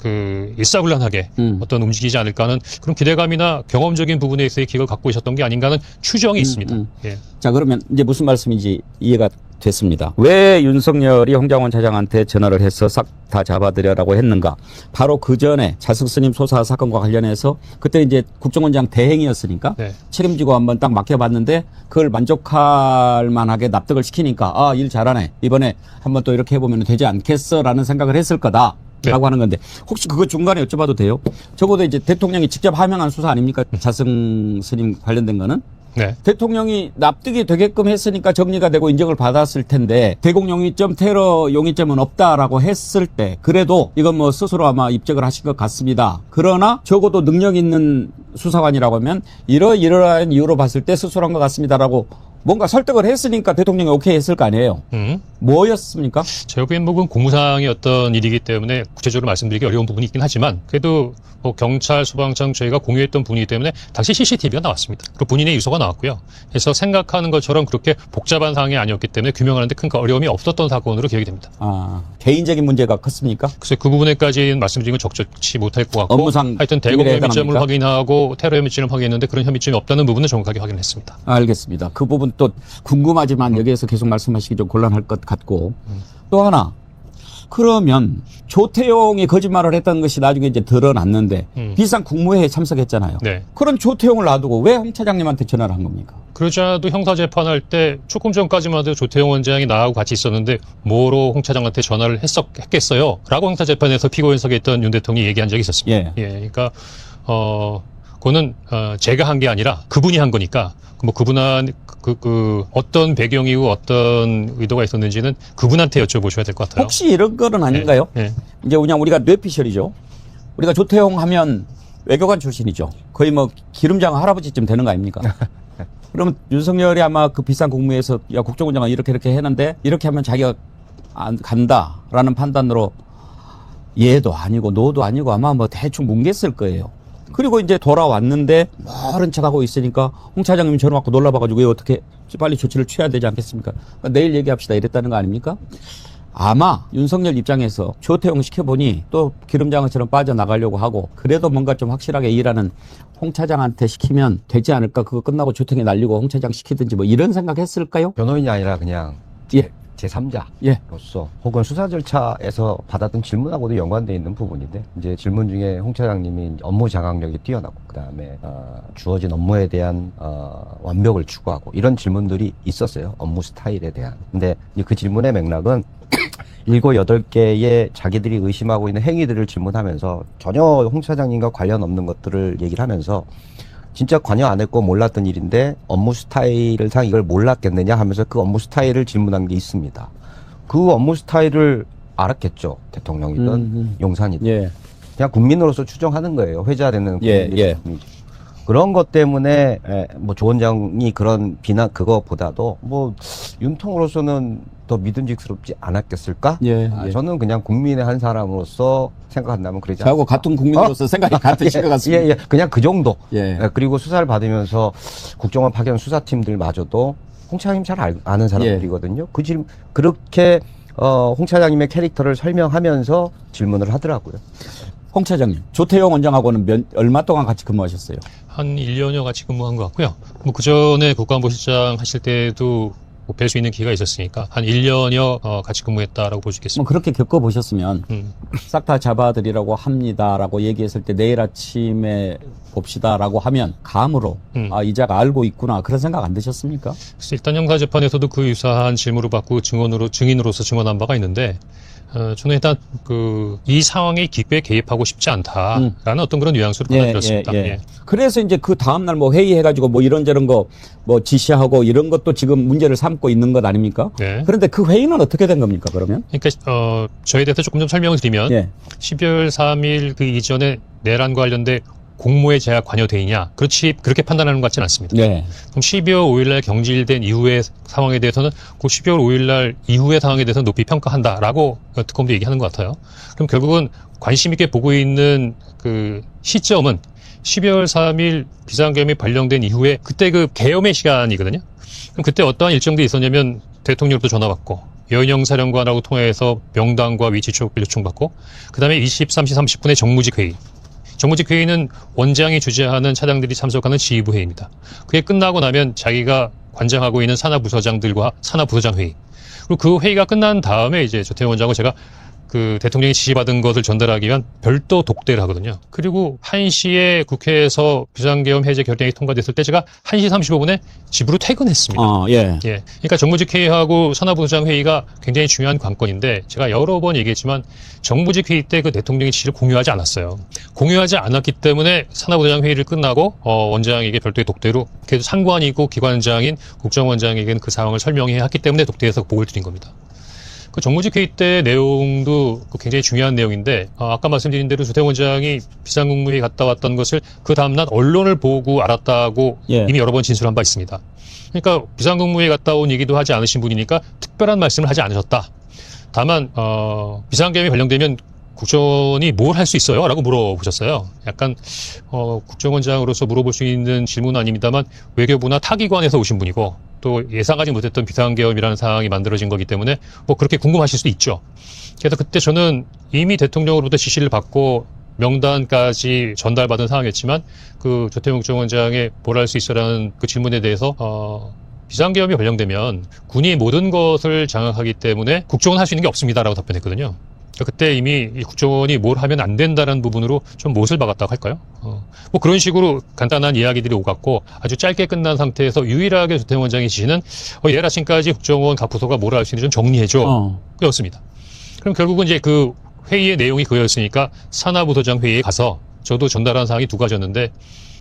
Speaker 3: 일사불란하게 어떤 움직이지 않을까 하는 그런 기대감이나 경험적인 부분에 있어서의 기억을 갖고 있었던 게 아닌가 하는 추정이 있습니다. 예.
Speaker 2: 자, 그러면 이제 무슨 말씀인지 이해가 됐습니다. 왜 윤석열이 홍장원 차장한테 전화를 해서 싹 다 잡아들여라고 했는가? 바로 그 전에 자승스님 소사 사건과 관련해서 그때 이제 국정원장 대행이었으니까
Speaker 3: 네.
Speaker 2: 책임지고 한번 딱 맡겨봤는데 그걸 만족할 만하게 납득을 시키니까 일 잘하네. 이번에 한번 또 이렇게 해보면 되지 않겠어라는 생각을 했을 거다.
Speaker 3: 네.
Speaker 2: 라고 하는 건데 혹시 그거 중간에 여쭤봐도 돼요? 적어도 이제 대통령이 직접 하명한 수사 아닙니까? 자승스님 관련된 거는?
Speaker 3: 네.
Speaker 2: 대통령이 납득이 되게끔 했으니까 정리가 되고 인정을 받았을 텐데 대공 용의점, 테러 용의점은 없다라고 했을 때 그래도 이건 뭐 스스로 아마 입증을 하신 것 같습니다. 그러나 적어도 능력 있는 수사관이라고 하면 이러이러한 이유로 봤을 때 스스로 한 것 같습니다라고 뭔가 설득을 했으니까 대통령이 오케이 했을 거 아니에요. 뭐였습니까?
Speaker 3: 제가 보기엔 뭐 그건 공무상의 어떤 일이기 때문에 구체적으로 말씀드리기 어려운 부분이 있긴 하지만 그래도 뭐 경찰, 소방청 저희가 공유했던 분이기 때문에 당시 CCTV가 나왔습니다. 그리고 본인의 유서가 나왔고요. 그래서 생각하는 것처럼 그렇게 복잡한 상황이 아니었기 때문에 규명하는데 큰 어려움이 없었던 사건으로 기억이 됩니다.
Speaker 2: 개인적인 문제가 컸습니까?
Speaker 3: 그래서 그 부분에까지는 말씀드린 건 적절치 못할 것 같고
Speaker 2: 업무상
Speaker 3: 하여튼 대공
Speaker 2: 비밀에
Speaker 3: 혐의점을
Speaker 2: 해당합니까?
Speaker 3: 확인하고 테러 혐의점을 확인했는데 그런 혐의점이 없다는 부분은 정확하게 확인했습니다.
Speaker 2: 알겠습니다. 그 부분 또 궁금하지만 여기에서 계속 말씀하시기 좀 곤란할 것 같고 또 하나 그러면 조태용이 거짓말을 했다는 것이 나중에 이제 드러났는데 비상 국무회의에 참석했잖아요.
Speaker 3: 네.
Speaker 2: 그런 조태용을 놔두고 왜 홍 차장님한테 전화를 한 겁니까?
Speaker 3: 그러지 않아도 형사재판할 때 조금 전까지만 해도 조태용 원장이 나하고 같이 있었는데 뭐로 홍 차장한테 전화를 했겠어요? 라고 형사재판에서 피고인석에 있던 윤 대통령이 얘기한 적이 있었습니다.
Speaker 2: 예.
Speaker 3: 그러니까 그거는 제가 한 게 아니라 그분이 한 거니까 뭐 그분한 어떤 배경 이후 어떤 의도가 있었는지는 그분한테 여쭤보셔야 될 것 같아요.
Speaker 2: 혹시 이런 거는 아닌가요?
Speaker 3: 네.
Speaker 2: 이제 그냥 우리가 뇌피셜이죠. 우리가 조태용 하면 외교관 출신이죠. 거의 뭐 기름장 할아버지쯤 되는 거 아닙니까? 그러면 윤석열이 아마 그 비싼 국무회에서 야 국정원장은 이렇게 하는데 이렇게 하면 자기가 안 간다라는 판단으로 얘도 아니고 너도 아니고 아마 뭐 대충 뭉갰을 거예요. 그리고 이제 돌아왔는데 모른 척하고 있으니까 홍 차장님이 전화 받고 놀라봐가지고 왜 어떻게 빨리 조치를 취해야 되지 않겠습니까? 그러니까 내일 얘기합시다 이랬다는 거 아닙니까? 아마 윤석열 입장에서 조태용 시켜보니 또 기름장어처럼 빠져나가려고 하고 그래도 뭔가 좀 확실하게 일하는 홍 차장한테 시키면 되지 않을까. 그거 끝나고 조태용이 날리고 홍 차장 시키든지 뭐 이런 생각했을까요?
Speaker 4: 변호인이 아니라 그냥
Speaker 2: 예.
Speaker 4: 제3자로서
Speaker 2: 예.
Speaker 4: 혹은 수사 절차에서 받았던 질문하고도 연관되어 있는 부분인데 이제 질문 중에 홍 차장님이 업무 장악력이 뛰어나고 그다음에 주어진 업무에 대한 완벽을 추구하고 이런 질문들이 있었어요. 업무 스타일에 대한. 근데 이제 그 질문의 맥락은 7, 8개의 자기들이 의심하고 있는 행위들을 질문하면서 전혀 홍 차장님과 관련 없는 것들을 얘기를 하면서 진짜 관여 안 했고 몰랐던 일인데 업무 스타일을 상 이걸 몰랐겠느냐 하면서 그 업무 스타일을 질문한 게 있습니다. 그 업무 스타일을 알았겠죠. 대통령이든 용산이든.
Speaker 2: 예.
Speaker 4: 그냥 국민으로서 추정하는 거예요. 회자되는
Speaker 2: 예, 예.
Speaker 4: 국민이죠. 그런 것 때문에 뭐 조 원장이 그런 비난 그거보다도 뭐 윤통으로서는 더 믿음직스럽지 않았겠을까?
Speaker 2: 예, 예.
Speaker 4: 저는 그냥 국민의 한 사람으로서 생각한다면 그러지
Speaker 2: 저하고
Speaker 4: 않을까.
Speaker 2: 같은 국민으로서 생각이 같으신 것 같습니다.
Speaker 4: 예, 예. 그냥 그 정도.
Speaker 2: 예.
Speaker 4: 그리고 수사를 받으면서 국정원 파견 수사팀들마저도 홍 차장님 잘 아는 사람들이거든요. 그렇게 홍 차장님의 캐릭터를 설명하면서 질문을 하더라고요.
Speaker 2: 홍 차장님, 조태용 원장하고는 얼마 동안 같이 근무하셨어요?
Speaker 3: 한 1년여 같이 근무한 것 같고요. 뭐 그전에 국가안보실장 하실 때도 뭐 뵐 수 있는 기회가 있었으니까 한 1년여 같이 근무했다라고 볼 수
Speaker 2: 뭐
Speaker 3: 있겠습니다.
Speaker 2: 그렇게 겪어보셨으면
Speaker 3: 음.
Speaker 2: 싹 다 잡아드리라고 합니다라고 얘기했을 때 내일 아침에 봅시다라고 하면 감으로 이자가 알고 있구나 그런 생각 안 드셨습니까?
Speaker 3: 그래서 일단 형사재판에서도 그 유사한 질문을 받고 증인으로서 증언한 바가 있는데 저는 일단 이 상황에 깊게 개입하고 싶지 않다라는 어떤 그런 뉘앙스로 받아들였습니다. 예.
Speaker 2: 그래서 이제 그 다음날 뭐 회의해가지고 뭐 이런저런 거 뭐 지시하고 이런 것도 지금 문제를 삼고 있는 것 아닙니까?
Speaker 3: 네.
Speaker 2: 그런데 그 회의는 어떻게 된 겁니까 그러면?
Speaker 3: 그러니까 저에 대해서 조금 좀 설명을 드리면
Speaker 2: 예.
Speaker 3: 12월 3일 그 이전에 내란과 관련된 공모에 제가 관여돼 있냐? 그렇게 판단하는 것 같지는 않습니다.
Speaker 2: 네.
Speaker 3: 그럼 12월 5일날 경질된 이후의 상황에 대해서는 그 12월 5일날 이후의 상황에 대해서 높이 평가한다라고 특검도 얘기하는 것 같아요. 그럼 결국은 관심 있게 보고 있는 그 시점은 12월 3일 비상계엄이 발령된 이후에 그때 그 계엄의 시간이거든요. 그럼 그때 어떠한 일정들이 있었냐면 대통령도 전화 받고 여인영 사령관하고 통화해서 명단과 위치 요청받고 그다음에 23시 30분에 정무직 회의. 정무직 회의는 원장이 주재하는 차장들이 참석하는 지휘부 회의입니다. 그게 끝나고 나면 자기가 관장하고 있는 산하부서장들과 산하부서장 회의. 그리고 그 회의가 끝난 다음에 이제 조태용 원장하고 제가 그 대통령이 지시받은 것을 전달하기 위한 별도 독대를 하거든요. 그리고 1시에 국회에서 비상계엄 해제 결정이 통과됐을 때 제가 1시 35분에 집으로 퇴근했습니다.
Speaker 2: 예.
Speaker 3: 예. 그러니까 정무직 회의하고 산하부서장 회의가 굉장히 중요한 관건인데 제가 여러 번 얘기했지만 정무직 회의 때 그 대통령의 지시를 공유하지 않았어요. 공유하지 않았기 때문에 산하부서장 회의를 끝나고 원장에게 별도의 독대로 계속 상관이고 기관장인 국정원장에게는 그 상황을 설명해야 했기 때문에 독대해서 보고를 드린 겁니다. 그 정무직 회의 때 내용도 굉장히 중요한 내용인데 아까 말씀드린 대로 조태용 원장이 비상국무회의 갔다 왔던 것을 그 다음날 언론을 보고 알았다고 이미 여러 번 진술한 바 있습니다. 그러니까 비상국무회의 갔다 온 얘기도 하지 않으신 분이니까 특별한 말씀을 하지 않으셨다. 다만 비상계엄이 발령되면 국정원이 뭘 할 수 있어요? 라고 물어보셨어요. 약간 국정원장으로서 물어볼 수 있는 질문은 아닙니다만 외교부나 타기관에서 오신 분이고 또 예상하지 못했던 비상계엄이라는 상황이 만들어진 거기 때문에 뭐 그렇게 궁금하실 수도 있죠. 그래서 그때 저는 이미 대통령으로부터 지시를 받고 명단까지 전달받은 상황이었지만 그 조태용 국정원장의 뭘 할 수 있어라는 그 질문에 대해서 비상계엄이 발령되면 군이 모든 것을 장악하기 때문에 국정원 할 수 있는 게 없습니다라고 답변했거든요. 그때 이미 이 국정원이 뭘 하면 안 된다는 부분으로 좀 못을 박았다고 할까요? 뭐 그런 식으로 간단한 이야기들이 오갔고 아주 짧게 끝난 상태에서 유일하게 조태용 원장의 지시는 내일 아침까지 국정원 각 부서가 뭘 할 수 있는지 좀 정리해줘. 그였습니다. 그럼 결국은 이제 그 회의의 내용이 그였으니까 산하부서장 회의에 가서 저도 전달한 사항이 두 가지였는데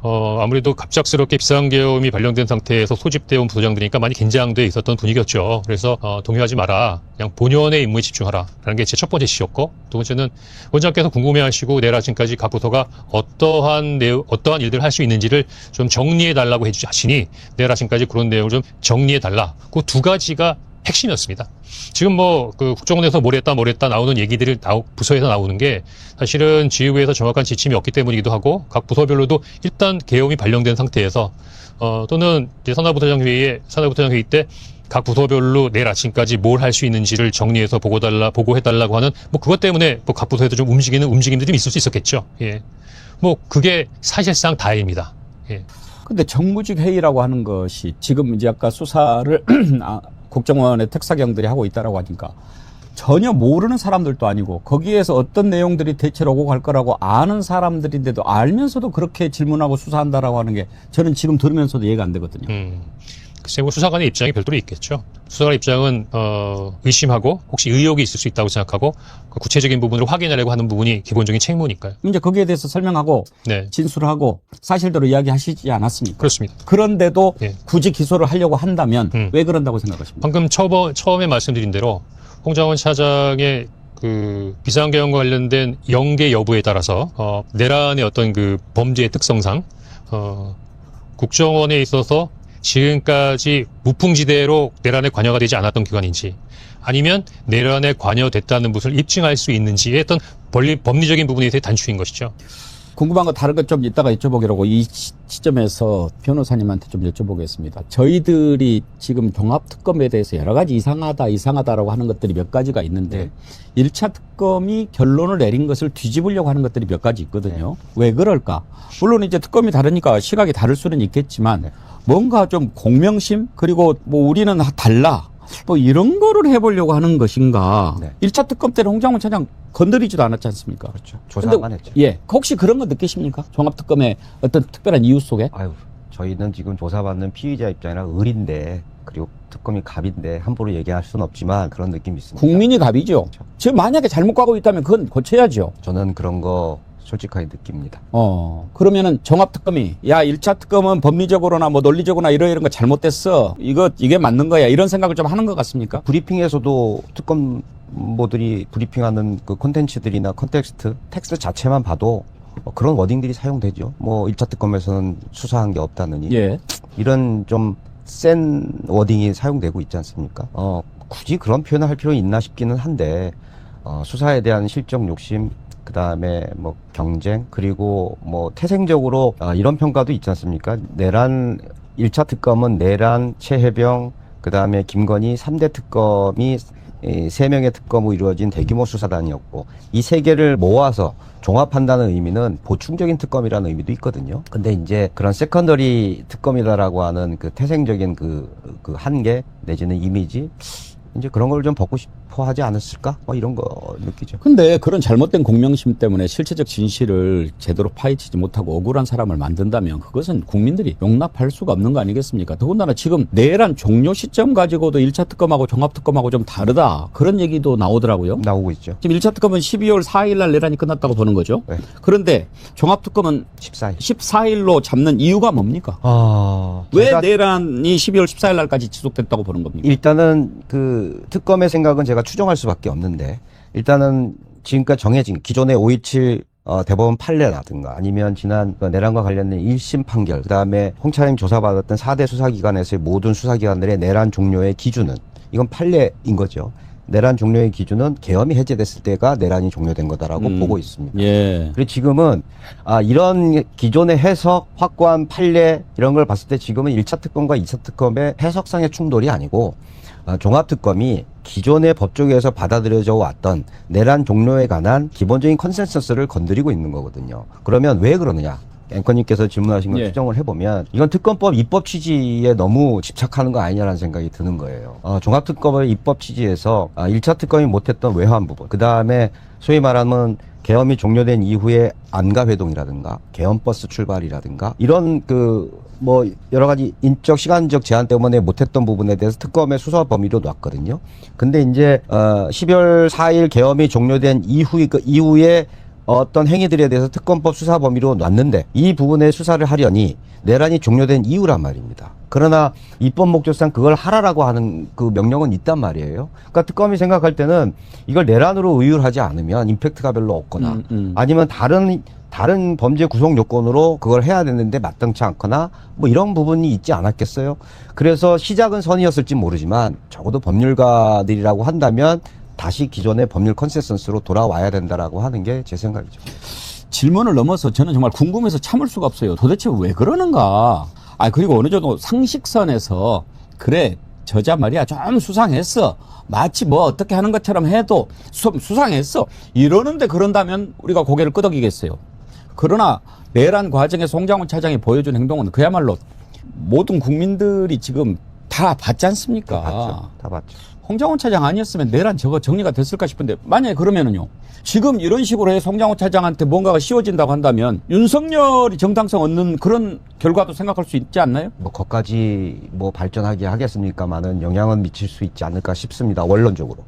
Speaker 3: 아무래도 갑작스럽게 비상계엄이 발령된 상태에서 소집되어 온 부서장들이니까 많이 긴장돼 있었던 분위기였죠. 그래서 동요하지 마라. 그냥 본연의 임무에 집중하라. 라는 게 제 첫 번째 지시였고 두 번째는 원장께서 궁금해하시고 내일 아침까지 각 부서가 어떠한 일들을 할 수 있는지를 좀 정리해달라고 해주시니 내일 아침까지 그런 내용을 좀 정리해달라. 그 두 가지가 핵심이었습니다. 지금 그 국정원에서 뭘 했다 나오는 얘기들이 부서에서 나오는 게 사실은 지휘부에서 정확한 지침이 없기 때문이기도 하고 각 부서별로도 일단 계엄이 발령된 상태에서 또는 이제 산하부서장 회의 때 각 부서별로 내일 아침까지 뭘 할 수 있는지를 정리해서 보고해달라고 하는 뭐 그것 때문에 뭐 각 부서에도 좀 움직이는 움직임들이 좀 있을 수 있었겠죠. 예. 뭐 그게 사실상 다입니다. 예.
Speaker 2: 근데 정무직 회의라고 하는 것이 지금 이제 아까 수사를 국정원의 특사경들이 하고 있다라고 하니까 전혀 모르는 사람들도 아니고 거기에서 어떤 내용들이 대체로 오고 갈 거라고 아는 사람들인데도 알면서도 그렇게 질문하고 수사한다라고 하는 게 저는 지금 들으면서도 이해가 안 되거든요.
Speaker 3: 글쎄 뭐 수사관의 입장이 별도로 있겠죠. 수사관 입장은 의심하고 혹시 의혹이 있을 수 있다고 생각하고 그 구체적인 부분을 확인하려고 하는 부분이 기본적인 책무니까요.
Speaker 2: 이제 거기에 대해서 설명하고
Speaker 3: 네,
Speaker 2: 진술하고 사실대로 이야기하시지 않았습니까?
Speaker 3: 그렇습니다.
Speaker 2: 그런데도
Speaker 3: 예.
Speaker 2: 굳이 기소를 하려고 한다면 왜 그런다고 생각하십니까?
Speaker 3: 방금 처음에 말씀드린 대로 홍장원 차장의 그 비상계엄과 관련된 연계 여부에 따라서 내란의 어떤 그 범죄의 특성상 국정원에 있어서 지금까지 무풍지대로 내란에 관여가 되지 않았던 기관인지 아니면 내란에 관여됐다는 것을 입증할 수 있는지의 어떤 법리적인 부분에 대해 단추인 것이죠.
Speaker 2: 궁금한 거 다른 것 좀 이따가 여쭤보기라고 이 시점에서 변호사님한테 좀 여쭤보겠습니다. 저희들이 지금 종합특검에 대해서 여러 가지 이상하다라고 하는 것들이 몇 가지가 있는데 1차 특검이 결론을 내린 것을 뒤집으려고 하는 것들이 몇 가지 있거든요. 왜 그럴까? 물론 이제 특검이 다르니까 시각이 다를 수는 있겠지만 뭔가 좀 공명심 그리고 뭐 우리는 달라 뭐 이런 거를 해보려고 하는 것인가. 1차 특검 때는 홍장원 차장 건드리지도 않았지 않습니까?
Speaker 4: 그렇죠. 조사만 했죠.
Speaker 2: 예. 혹시 그런 거 느끼십니까? 종합특검의 어떤 특별한 이유 속에?
Speaker 4: 아유, 저희는 지금 조사받는 피의자 입장이라 을인데 그리고 특검이 갑인데 함부로 얘기할 수는 없지만 그런 느낌이 있습니다.
Speaker 2: 국민이 갑이죠.
Speaker 4: 그렇죠.
Speaker 2: 지금 만약에 잘못 가고 있다면 그건 고쳐야죠.
Speaker 4: 저는 그런 거 솔직하게 느낍니다.
Speaker 2: 그러면은 종합특검이 야 1차 특검은 법리적으로나 뭐 논리적으로나 이런 거 잘못됐어. 이게 맞는 거야. 이런 생각을 좀 하는 것 같습니까?
Speaker 4: 브리핑에서도 특검모들이 브리핑하는 그 콘텐츠들이나 텍스트 자체만 봐도 그런 워딩들이 사용되죠. 뭐 1차 특검에서는 수사한 게 없다느니.
Speaker 2: 예.
Speaker 4: 이런 좀 센 워딩이 사용되고 있지 않습니까? 굳이 그런 표현을 할 필요 있나 싶기는 한데 수사에 대한 실적 욕심 그 다음에 뭐 경쟁 그리고 뭐 태생적으로 이런 평가도 있지 않습니까? 1차 특검은 내란, 최혜병, 그 다음에 김건희 3대 특검이 3명의 특검으로 이루어진 대규모 수사단이었고 이 3개를 모아서 종합한다는 의미는 보충적인 특검이라는 의미도 있거든요. 근데 이제 그런 세컨더리 특검이다라고 하는 그 태생적인 그 한계 내지는 이미지 이제 그런 걸 좀 벗고 싶어 하지 않았을까? 뭐 이런 거 느끼죠.
Speaker 2: 근데 그런 잘못된 공명심 때문에 실체적 진실을 제대로 파헤치지 못하고 억울한 사람을 만든다면 그것은 국민들이 용납할 수가 없는 거 아니겠습니까? 더군다나 지금 내란 종료 시점 가지고도 1차 특검하고 종합특검하고 좀 다르다. 그런 얘기도 나오더라고요.
Speaker 4: 나오고 있죠.
Speaker 2: 지금 1차 특검은 12월 4일 날 내란이 끝났다고 보는 거죠.
Speaker 4: 네.
Speaker 2: 그런데 종합특검은
Speaker 4: 14일.
Speaker 2: 14일로 잡는 이유가 뭡니까? 왜 내란이 12월 14일 날까지 지속됐다고 보는 겁니까?
Speaker 4: 일단은 그 특검의 생각은 제가 추정할 수밖에 없는데 일단은 지금까지 정해진 기존의 5.27 대법원 판례라든가 아니면 지난 내란과 관련된 1심 판결 그다음에 홍 차장님 조사받았던 4대 수사기관에서의 모든 수사기관들의 내란 종료의 기준은 이건 판례인 거죠. 내란 종료의 기준은 계엄이 해제됐을 때가 내란이 종료된 거다라고 보고 있습니다.
Speaker 2: 예.
Speaker 4: 그리고 지금은 이런 기존의 해석, 확고한 판례 이런 걸 봤을 때 지금은 1차 특검과 2차 특검의 해석상의 충돌이 아니고 종합특검이 기존의 법조계에서 받아들여져 왔던 내란 종료에 관한 기본적인 컨센서스를 건드리고 있는 거거든요. 그러면 왜 그러느냐? 앵커님께서 질문하신 걸 추정을 해보면 이건 특검법 입법 취지에 너무 집착하는 거 아니냐라는 생각이 드는 거예요. 종합특검의 입법 취지에서 1차 특검이 못했던 외환 부분, 그 다음에 소위 말하면 계엄이 종료된 이후에 안가 회동이라든가 계엄버스 출발이라든가 이런 뭐 여러 가지 인적 시간적 제한 때문에 못했던 부분에 대해서 특검의 수사 범위로 놨거든요. 근데 이제 12월 4일 계엄이 종료된 이후에 어떤 행위들에 대해서 특검법 수사 범위로 놨는데 이 부분의 수사를 하려니 내란이 종료된 이유란 말입니다. 그러나 입법 목적상 그걸 하라라고 하는 그 명령은 있단 말이에요. 그러니까 특검이 생각할 때는 이걸 내란으로 의율하지 않으면 임팩트가 별로 없거나 아니면 다른 범죄 구성 요건으로 그걸 해야 되는데 마땅치 않거나 뭐 이런 부분이 있지 않았겠어요. 그래서 시작은 선이었을지 모르지만 적어도 법률가들이라고 한다면 다시 기존의 법률 컨센서스로 돌아와야 된다라고 하는 게 제 생각이죠.
Speaker 2: 질문을 넘어서 저는 정말 궁금해서 참을 수가 없어요. 도대체 왜 그러는가? 그리고 어느 정도 상식선에서 그래 저자 말이야 좀 수상했어. 마치 뭐 어떻게 하는 것처럼 해도 수상했어. 이러는데 그런다면 우리가 고개를 끄덕이겠어요. 그러나 내란 과정에서 홍장훈 차장이 보여준 행동은 그야말로 모든 국민들이 지금 다 봤지 않습니까?
Speaker 4: 다 봤죠.
Speaker 2: 홍장훈 차장 아니었으면 내란 저거 정리가 됐을까 싶은데 만약에 그러면은요. 지금 이런 식으로 해서 홍장훈 차장한테 뭔가가 씌워진다고 한다면 윤석열이 정당성 얻는 그런 결과도 생각할 수 있지 않나요?
Speaker 4: 뭐 거기까지 뭐 발전하게 하겠습니까만은 영향은 미칠 수 있지 않을까 싶습니다. 원론적으로.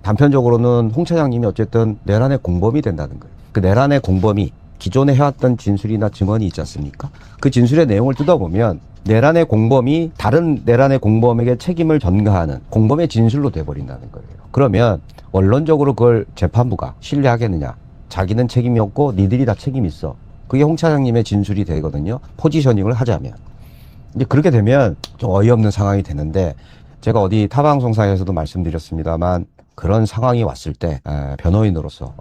Speaker 4: 단편적으로는 홍 차장님이 어쨌든 내란의 공범이 된다는 거예요. 그 내란의 공범이 기존에 해왔던 진술이나 증언이 있지 않습니까? 그 진술의 내용을 뜯어보면 내란의 공범이 다른 내란의 공범에게 책임을 전가하는 공범의 진술로 돼버린다는 거예요. 그러면 원론적으로 그걸 재판부가 신뢰하겠느냐? 자기는 책임이 없고 니들이 다 책임이 있어. 그게 홍 차장님의 진술이 되거든요. 포지셔닝을 하자면. 이제 그렇게 되면 좀 어이없는 상황이 되는데 제가 어디 타방송사에서도 말씀드렸습니다만 그런 상황이 왔을 때 변호인으로서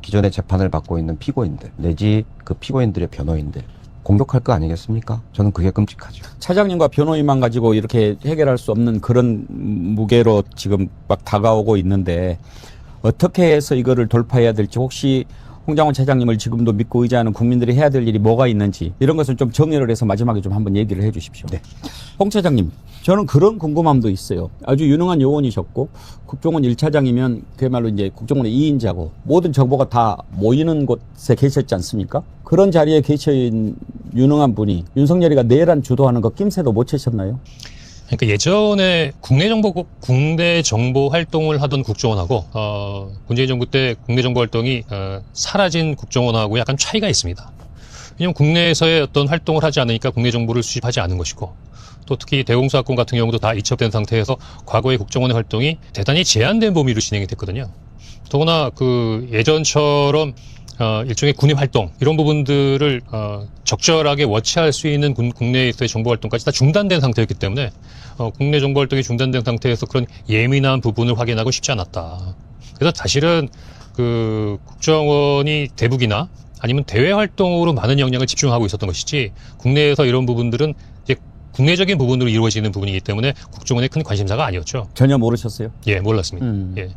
Speaker 4: 기존의 재판을 받고 있는 피고인들 내지 그 피고인들의 변호인들 공격할 거 아니겠습니까? 저는 그게 끔찍하죠.
Speaker 2: 차장님과 변호인만 가지고 이렇게 해결할 수 없는 그런 무게로 지금 막 다가오고 있는데 어떻게 해서 이거를 돌파해야 될지 혹시 홍장훈 차장님을 지금도 믿고 의지하는 국민들이 해야 될 일이 뭐가 있는지 이런 것을 좀 정리를 해서 마지막에 좀 한번 얘기를 해 주십시오.
Speaker 4: 네.
Speaker 2: 홍 차장님, 저는 그런 궁금함도 있어요. 아주 유능한 요원이셨고 국정원 1차장이면 그야말로 이제 국정원의 2인자고 모든 정보가 다 모이는 곳에 계셨지 않습니까? 그런 자리에 계신 유능한 분이 윤석열이가 내란 주도하는 거 낌새도 못 채셨나요?
Speaker 3: 그러니까 예전에 국내 정보 활동을 하던 국정원하고 문재인 정부 때 국내 정보 활동이 사라진 국정원하고 약간 차이가 있습니다. 왜냐하면 국내에서의 어떤 활동을 하지 않으니까 국내 정보를 수집하지 않은 것이고 또 특히 대공수사권 같은 경우도 다 이첩된 상태에서 과거의 국정원의 활동이 대단히 제한된 범위로 진행이 됐거든요. 더구나 그 예전처럼 일종의 군입 활동 이런 부분들을 적절하게 워치할 수 있는 국내에서의 정보 활동까지 다 중단된 상태였기 때문에 국내 정보 활동이 중단된 상태에서 그런 예민한 부분을 확인하고 쉽지 않았다. 그래서 사실은 그 국정원이 대북이나 아니면 대외 활동으로 많은 역량을 집중하고 있었던 것이지 국내에서 이런 부분들은 이제 국내적인 부분으로 이루어지는 부분이기 때문에 국정원의 큰 관심사가 아니었죠.
Speaker 2: 전혀 모르셨어요?
Speaker 3: 예, 몰랐습니다. 예.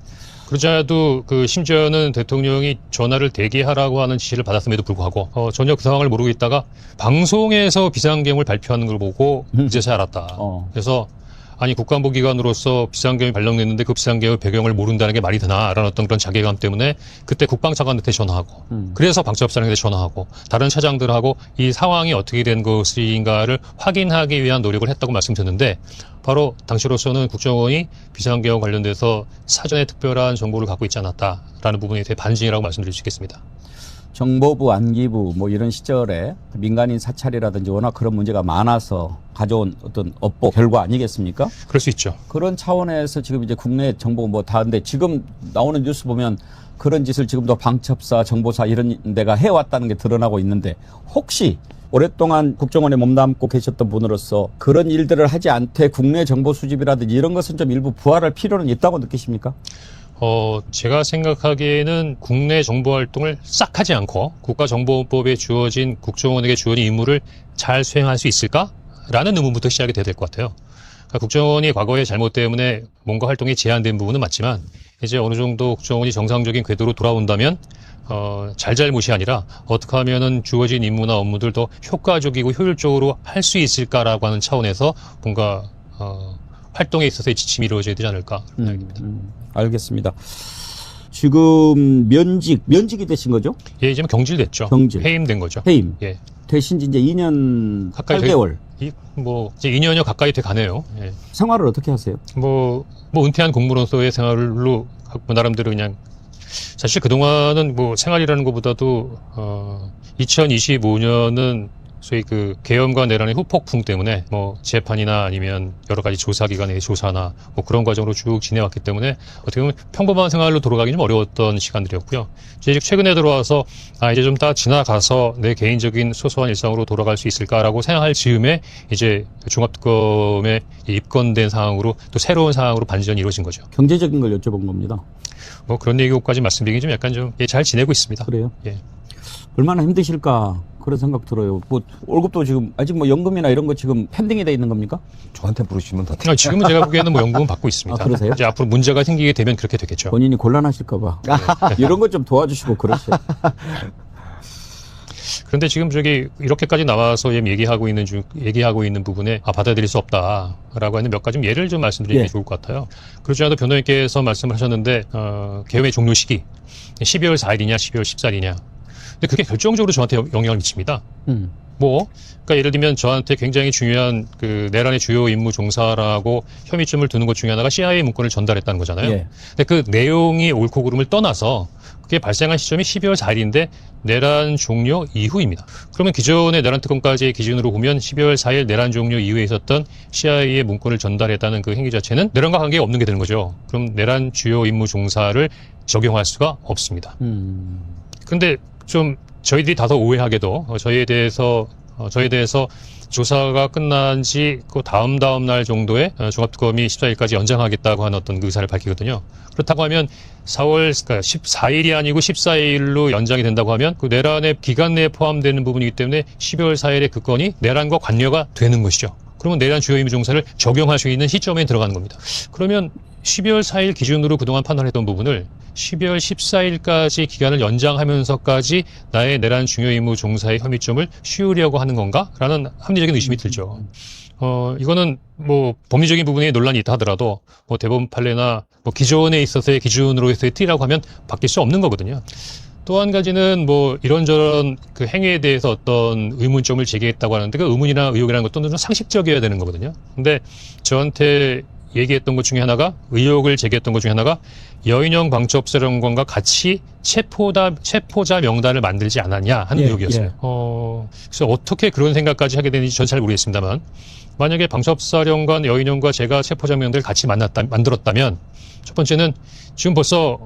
Speaker 3: 그러자도 그 심지어는 대통령이 전화를 대기하라고 하는 지시를 받았음에도 불구하고 전혀 그 상황을 모르고 있다가 방송에서 비상계엄을 발표하는 걸 보고 이제서야 알았다. 그래서 아니 국가안보기관으로서 비상계엄이 발령됐는데 그 비상계엄의 배경을 모른다는 게 말이 되나라는 어떤 그런 자괴감 때문에 그때 국방차관한테 전화하고 그래서 방첩사령한테 전화하고 다른 차장들하고 이 상황이 어떻게 된 것인가를 확인하기 위한 노력을 했다고 말씀드렸는데 바로 당시로서는 국정원이 비상계엄 관련돼서 사전에 특별한 정보를 갖고 있지 않았다라는 부분에 대해 반증이라고 말씀드릴 수 있겠습니다.
Speaker 2: 정보부, 안기부 뭐 이런 시절에 민간인 사찰이라든지 워낙 그런 문제가 많아서 가져온 어떤 업보 결과 아니겠습니까?
Speaker 3: 그럴 수 있죠.
Speaker 2: 그런 차원에서 지금 이제 국내 정보 뭐 다인데 지금 나오는 뉴스 보면 그런 짓을 지금도 방첩사, 정보사 이런 데가 해왔다는 게 드러나고 있는데 혹시 오랫동안 국정원에 몸담고 계셨던 분으로서 그런 일들을 하지 않되 국내 정보 수집이라든지 이런 것은 좀 일부 부활할 필요는 있다고 느끼십니까?
Speaker 3: 제가 생각하기에는 국내 정보 활동을 싹 하지 않고 국가정보법에 주어진 국정원에게 주어진 임무를 잘 수행할 수 있을까라는 의문부터 시작이 돼야 될 것 같아요. 그러니까 국정원이 과거의 잘못 때문에 뭔가 활동이 제한된 부분은 맞지만 이제 어느 정도 국정원이 정상적인 궤도로 돌아온다면 잘잘못이 아니라 어떻게 하면은 주어진 임무나 업무들 더 효과적이고 효율적으로 할 수 있을까라고 하는 차원에서 뭔가 활동에 있어서의 지침이 이루어져야 되지 않을까 그런 생각입니다.
Speaker 2: 알겠습니다. 지금 면직이 되신 거죠?
Speaker 3: 예, 이제 경질됐죠.
Speaker 2: 경질.
Speaker 3: 해임된 거죠.
Speaker 2: 해임.
Speaker 3: 예.
Speaker 2: 되신 지 이제 2년
Speaker 3: 가까이
Speaker 2: 8개월.
Speaker 3: 이제 2년여 가까이 돼 가네요. 예.
Speaker 2: 생활을 어떻게 하세요?
Speaker 3: 뭐 은퇴한 공무원으로서의 생활로 나름대로 그냥 사실 그동안은 뭐 생활이라는 것보다도 2025년은 소위 그 계엄과 내란의 후폭풍 때문에 뭐 재판이나 아니면 여러 가지 조사기관의 조사나 뭐 그런 과정으로 쭉 지내왔기 때문에 어떻게 보면 평범한 생활로 돌아가기 좀 어려웠던 시간들이었고요. 이제 최근에 들어와서 이제 좀 다 지나가서 내 개인적인 소소한 일상으로 돌아갈 수 있을까라고 생각할 즈음에 이제 종합특검에 입건된 상황으로 또 새로운 상황으로 반전이 이루어진 거죠.
Speaker 2: 경제적인 걸 여쭤본 겁니다.
Speaker 3: 뭐 그런 얘기까지 말씀드리기 좀 약간 좀 잘 지내고 있습니다.
Speaker 2: 그래요?
Speaker 3: 예.
Speaker 2: 얼마나 힘드실까 그런 생각 들어요. 뭐 월급도 지금 아직 뭐 연금이나 이런 거 지금 펜딩이 돼 있는 겁니까?
Speaker 4: 저한테 물으시면 더.
Speaker 3: 지금은 제가 보기에는 뭐 연금은 받고 있습니다.
Speaker 2: 아, 그러세요?
Speaker 3: 이제 앞으로 문제가 생기게 되면 그렇게 되겠죠.
Speaker 2: 본인이 곤란하실까봐 이런 것 좀 도와주시고 그러세요.
Speaker 3: 그런데 지금 저기 이렇게까지 나와서 얘기하고 있는 부분에 받아들일 수 없다라고 하는 몇 가지 예를 좀 말씀드리는 게 좋을 것 같아요. 그렇지 않아도 변호인께서 말씀을 하셨는데 계엄의 종료 시기 12월 4일이냐 12월 14일이냐. 근데 그게 결정적으로 저한테 영향을 미칩니다. 그러니까 예를 들면 저한테 굉장히 중요한 그 내란의 주요 임무 종사라고 혐의점을 두는 것 중에 하나가 CIA 문건을 전달했다는 거잖아요.
Speaker 2: 예.
Speaker 3: 근데 그 내용이 옳고 그름을 떠나서 그게 발생한 시점이 12월 4일인데 내란 종료 이후입니다. 그러면 기존의 내란 특검까지의 기준으로 보면 12월 4일 내란 종료 이후에 있었던 CIA의 문건을 전달했다는 그 행위 자체는 내란과 관계가 없는 게 되는 거죠. 그럼 내란 주요 임무 종사를 적용할 수가 없습니다. 근데 좀 저희들이 다소 오해하게도 저희에 대해서 조사가 끝난 지 그 다음 날 정도에 종합특검이 14일까지 연장하겠다고 하는 어떤 그 의사를 밝히거든요. 그렇다고 하면 4월, 14일이 아니고 14일로 연장이 된다고 하면 그 내란의 기간 내에 포함되는 부분이기 때문에 12월 4일에 그 건이 내란과 관여가 되는 것이죠. 그러면 내란 주요 임무 종사를 적용할 수 있는 시점에 들어가는 겁니다. 그러면 12월 4일 기준으로 그동안 판단했던 부분을 12월 14일까지 기간을 연장하면서까지 나의 내란 중요 임무 종사의 혐의점을 씌우려고 하는 건가? 라는 합리적인 의심이 들죠. 이거는 뭐 법리적인 부분에 논란이 있다 하더라도 뭐 대법원 판례나 뭐 기존에 있어서의 기준으로서의 틀이라고 하면 바뀔 수 없는 거거든요. 또 한 가지는 뭐 이런저런 그 행위에 대해서 어떤 의문점을 제기했다고 하는데 그 의문이나 의혹이라는 것도 좀 상식적이어야 되는 거거든요. 근데 저한테 얘기했던 것 중에 하나가 의혹을 제기했던 것 중에 하나가 여인영 방첩사령관과 같이 체포자 명단을 만들지 않았냐 하는 의혹이었어요. 그래서 어떻게 그런 생각까지 하게 되는지 전 잘 모르겠습니다만 만약에 방첩사령관 여인영과 제가 체포자 명단을 같이 만들었다면 첫 번째는 지금 벌써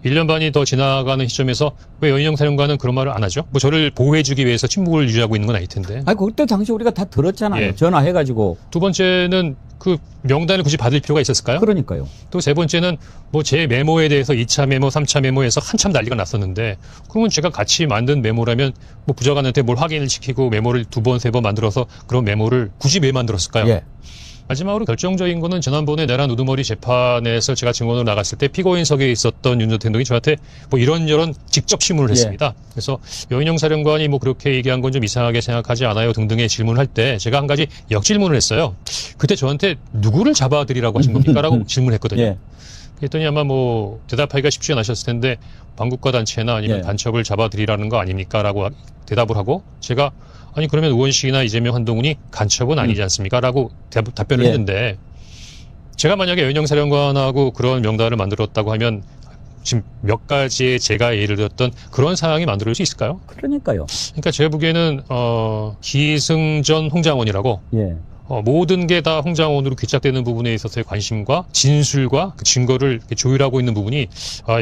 Speaker 3: 1년 반이 더 지나가는 시점에서 왜 여인영 사령관은 그런 말을 안 하죠? 뭐 저를 보호해주기 위해서 침묵을 유지하고 있는 건 아닐 텐데.
Speaker 2: 아니 그때 당시 우리가 다 들었잖아요.
Speaker 3: 예.
Speaker 2: 전화해가지고.
Speaker 3: 두 번째는 그 명단을 굳이 받을 필요가 있었을까요?
Speaker 2: 그러니까요.
Speaker 3: 또 세 번째는 뭐 제 메모에 대해서 2차 메모, 3차 메모에서 한참 난리가 났었는데 그러면 제가 같이 만든 메모라면 뭐 부장관한테 뭘 확인을 시키고 메모를 2번, 3번 만들어서 그런 메모를 굳이 왜 만들었을까요?
Speaker 2: 예.
Speaker 3: 마지막으로 결정적인 거는 지난번에 내란 우두머리 재판에서 제가 증언으로 나갔을 때 피고인석에 있었던 윤 전 대통령이 저한테 뭐 이런저런 직접 신문을 했습니다. 그래서 여인영 사령관이 뭐 그렇게 얘기한 건 좀 이상하게 생각하지 않아요 등등의 질문을 할 때 제가 한 가지 역질문을 했어요. 그때 저한테 누구를 잡아들이라고 하신 겁니까? 라고 질문했거든요.
Speaker 2: 예.
Speaker 3: 그랬더니 아마 뭐 대답하기가 쉽지 않으셨을 텐데 반국가 단체나 아니면
Speaker 2: 예.
Speaker 3: 간첩을 잡아들이라는 거 아닙니까? 라고 대답을 하고 제가 아니 그러면 의원식이나 이재명 한동훈이 간첩은 아니지 않습니까? 라고 답변을
Speaker 2: 예.
Speaker 3: 했는데 제가 만약에 여인영 사령관하고 그런 명단을 만들었다고 하면 지금 몇 가지의 제가 예를 들었던 그런 상황이 만들어질 수 있을까요?
Speaker 2: 그러니까요.
Speaker 3: 그러니까 제가 보기에는 기승전 홍장원이라고
Speaker 2: 예.
Speaker 3: 모든 게 다 홍장원으로 귀착되는 부분에 있어서의 관심과 진술과 그 증거를 이렇게 조율하고 있는 부분이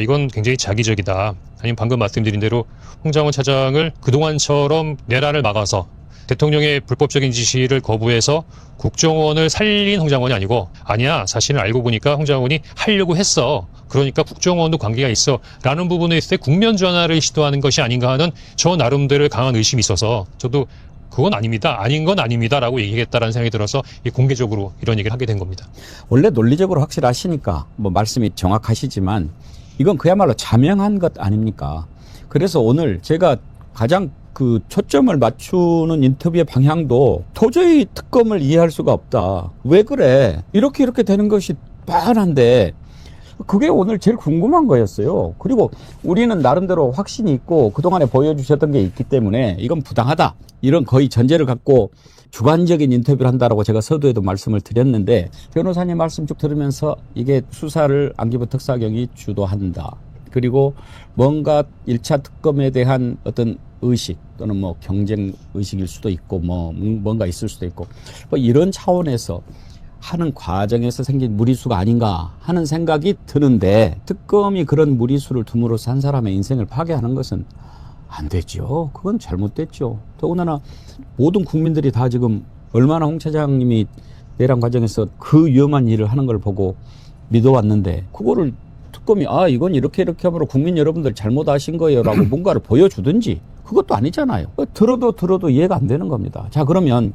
Speaker 3: 이건 굉장히 자기적이다. 아니면 방금 말씀드린 대로 홍장원 차장을 그동안처럼 내란을 막아서 대통령의 불법적인 지시를 거부해서 국정원을 살린 홍장원이 아니고 아니야 사실은 알고 보니까 홍장원이 하려고 했어. 그러니까 국정원도 관계가 있어. 라는 부분에 있을 때 국면 전환을 시도하는 것이 아닌가 하는 저 나름대로의 강한 의심이 있어서 저도 그건 아닙니다. 아닌 건 아닙니다. 라고 얘기했다라는 생각이 들어서 공개적으로 이런 얘기를 하게 된 겁니다.
Speaker 2: 원래 논리적으로 확실하시니까 뭐 말씀이 정확하시지만 이건 그야말로 자명한 것 아닙니까? 그래서 오늘 제가 가장 그 초점을 맞추는 인터뷰의 방향도 도저히 특검을 이해할 수가 없다. 왜 그래? 이렇게 되는 것이 뻔한데 그게 오늘 제일 궁금한 거였어요. 그리고 우리는 나름대로 확신이 있고 그동안에 보여주셨던 게 있기 때문에 이건 부당하다. 이런 거의 전제를 갖고 주관적인 인터뷰를 한다라고 제가 서두에도 말씀을 드렸는데 변호사님 말씀 쭉 들으면서 이게 수사를 안기부 특사경이 주도한다. 그리고 뭔가 1차 특검에 대한 어떤 의식 또는 뭐 경쟁 의식일 수도 있고 뭐 뭔가 있을 수도 있고 뭐 이런 차원에서 하는 과정에서 생긴 무리수가 아닌가 하는 생각이 드는데 특검이 그런 무리수를 둠으로써 한 사람의 인생을 파괴하는 것은 안 되죠. 그건 잘못됐죠. 더군다나 모든 국민들이 다 지금 얼마나 홍 차장님이 내란 과정에서 그 위험한 일을 하는 걸 보고 믿어왔는데 그거를 특검이 이건 이렇게 하므로 국민 여러분들 잘못하신 거예요라고 뭔가를 보여주든지 그것도 아니잖아요. 들어도 이해가 안 되는 겁니다. 자, 그러면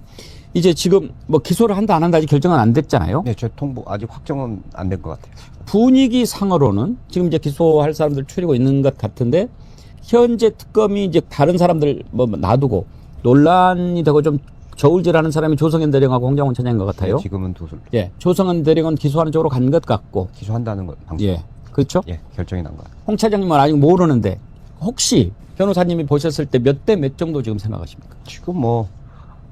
Speaker 2: 이제 지금 뭐 기소를 한다 안 한다 아직 결정은 안 됐잖아요.
Speaker 4: 네, 저 통보 아직 확정은 안 된 것 같아요.
Speaker 2: 분위기 상으로는 지금 이제 기소할 사람들 추리고 있는 것 같은데 현재 특검이 이제 다른 사람들 뭐 놔두고 논란이 되고 좀 저울질하는 사람이 조성현 대령하고 홍장원 차장인 것 같아요.
Speaker 4: 네, 지금은 두술.
Speaker 2: 예, 조성현 대령은 기소하는 쪽으로 간 것 같고.
Speaker 4: 기소한다는 거 방송.
Speaker 2: 예, 그렇죠.
Speaker 4: 예, 결정이 난 거예요.
Speaker 2: 홍 차장님은 아직 모르는데 혹시 변호사님이 보셨을 때 몇 대 몇 정도 지금 생각하십니까?
Speaker 4: 지금 뭐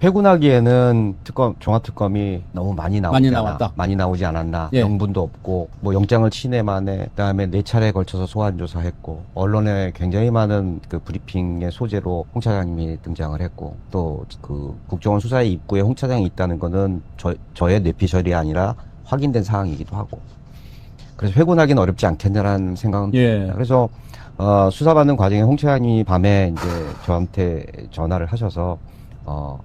Speaker 4: 회군하기에는 종합특검이 너무 많이
Speaker 2: 나왔다.
Speaker 4: 많이 나오지 않았나.
Speaker 2: 예.
Speaker 4: 명분도 없고 뭐 영장을 친해 만에 그다음에 4차례에 걸쳐서 소환 조사했고 언론에 굉장히 많은 그 브리핑의 소재로 홍 차장님이 등장을 했고 또 그 국정원 수사의 입구에 홍 차장이 있다는 거는 저의 뇌피셜이 아니라 확인된 사항이기도 하고 그래서 회군하기는 어렵지 않겠냐라는 생각은 듭니다. 그래서 수사받는 과정에 홍 차장님이 밤에 이제 저한테 전화를 하셔서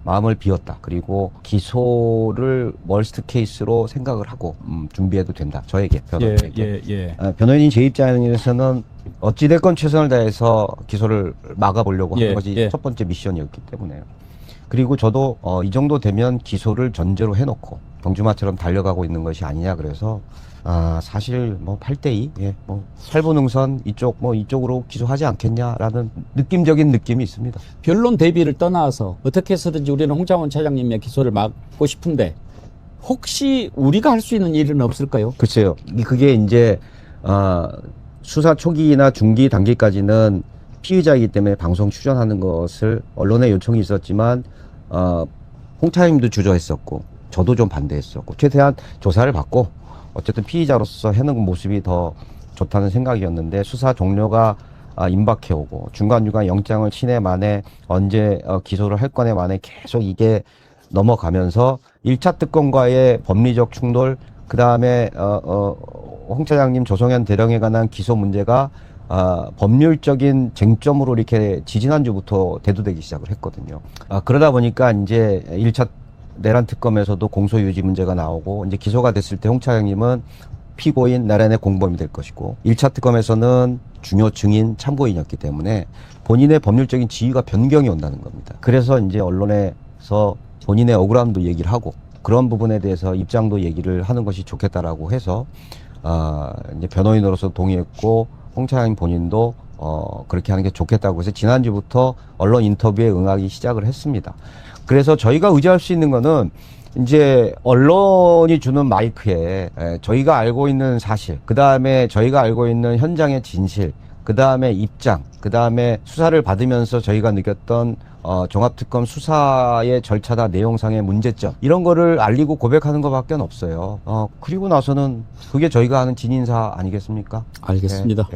Speaker 4: 마음을 비웠다. 그리고 기소를 월스트 케이스로 생각을 하고 준비해도 된다. 저에게 변호인에게. 변호인이 제 입장에서는 어찌됐건 최선을 다해서 기소를 막아보려고 하는 것이 첫 번째 미션이었기 때문에요. 그리고 저도 이 정도 되면 기소를 전제로 해놓고 경주마처럼 달려가고 있는 것이 아니냐 그래서 사실 뭐 8대2 뭐 살보능선 이쪽으로 기소하지 않겠냐라는 느낌적인 느낌이 있습니다.
Speaker 2: 변론 대비를 떠나서 어떻게 해서든지 우리는 홍장원 차장님의 기소를 막고 싶은데 혹시 우리가 할 수 있는 일은 없을까요?
Speaker 4: 글쎄요. 그게 이제 수사 초기나 중기 단계까지는 피의자이기 때문에 방송 출연하는 것을 언론에 요청이 있었지만 홍 차장님도 주저했었고 저도 좀 반대했었고 최대한 조사를 받고 어쨌든 피의자로서 해는 모습이 더 좋다는 생각이었는데 수사 종료가 임박해오고 중간중간 영장을 친해 만에 언제 기소를 할 건에 만에 계속 이게 넘어가면서 1차 특검과의 법리적 충돌 그다음에 홍 차장님 조성현 대령에 관한 기소 문제가 법률적인 쟁점으로 이렇게 지지난주부터 대두되기 시작을 했거든요. 그러다 보니까 이제 1차 내란 특검에서도 공소유지 문제가 나오고 이제 기소가 됐을 때 홍 차장님은 피고인 내란의 공범이 될 것이고 1차 특검에서는 중요 증인 참고인이었기 때문에 본인의 법률적인 지위가 변경이 온다는 겁니다. 그래서 이제 언론에서 본인의 억울함도 얘기를 하고 그런 부분에 대해서 입장도 얘기를 하는 것이 좋겠다라고 해서 이제 변호인으로서 동의했고 홍 차장님 본인도 그렇게 하는 게 좋겠다고 해서 지난주부터 언론 인터뷰에 응하기 시작을 했습니다. 그래서 저희가 의지할 수 있는 거는 이제 언론이 주는 마이크에 저희가 알고 있는 사실, 그 다음에 저희가 알고 있는 현장의 진실, 그 다음에 입장, 그 다음에 수사를 받으면서 저희가 느꼈던 종합특검 수사의 절차나 내용상의 문제점 이런 거를 알리고 고백하는 것밖에 없어요. 그리고 나서는 그게 저희가 하는 진인사 아니겠습니까?
Speaker 2: 알겠습니다.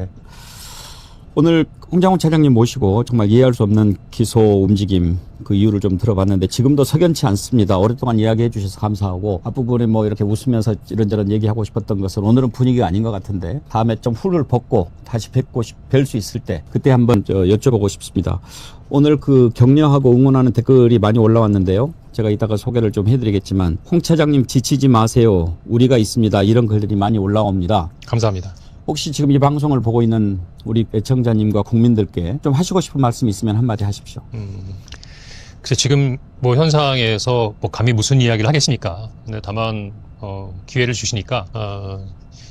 Speaker 2: 오늘 홍장원 차장님 모시고 정말 이해할 수 없는 기소 움직임 그 이유를 좀 들어봤는데 지금도 석연치 않습니다. 오랫동안 이야기해 주셔서 감사하고 앞부분에 뭐 이렇게 웃으면서 이런저런 얘기하고 싶었던 것은 오늘은 분위기가 아닌 것 같은데 다음에 좀 훌을 벗고 다시 뵐 수 있을 때 그때 한번 여쭤보고 싶습니다. 오늘 그 격려하고 응원하는 댓글이 많이 올라왔는데요. 제가 이따가 소개를 좀 해드리겠지만 홍 차장님 지치지 마세요. 우리가 있습니다. 이런 글들이 많이 올라옵니다.
Speaker 3: 감사합니다.
Speaker 2: 혹시 지금 이 방송을 보고 있는 우리 애청자님과 국민들께 좀 하시고 싶은 말씀 있으면 한마디 하십시오.
Speaker 3: 그래서 지금 뭐 현상에서 뭐 감히 무슨 이야기를 하겠습니까? 근데 다만 기회를 주시니까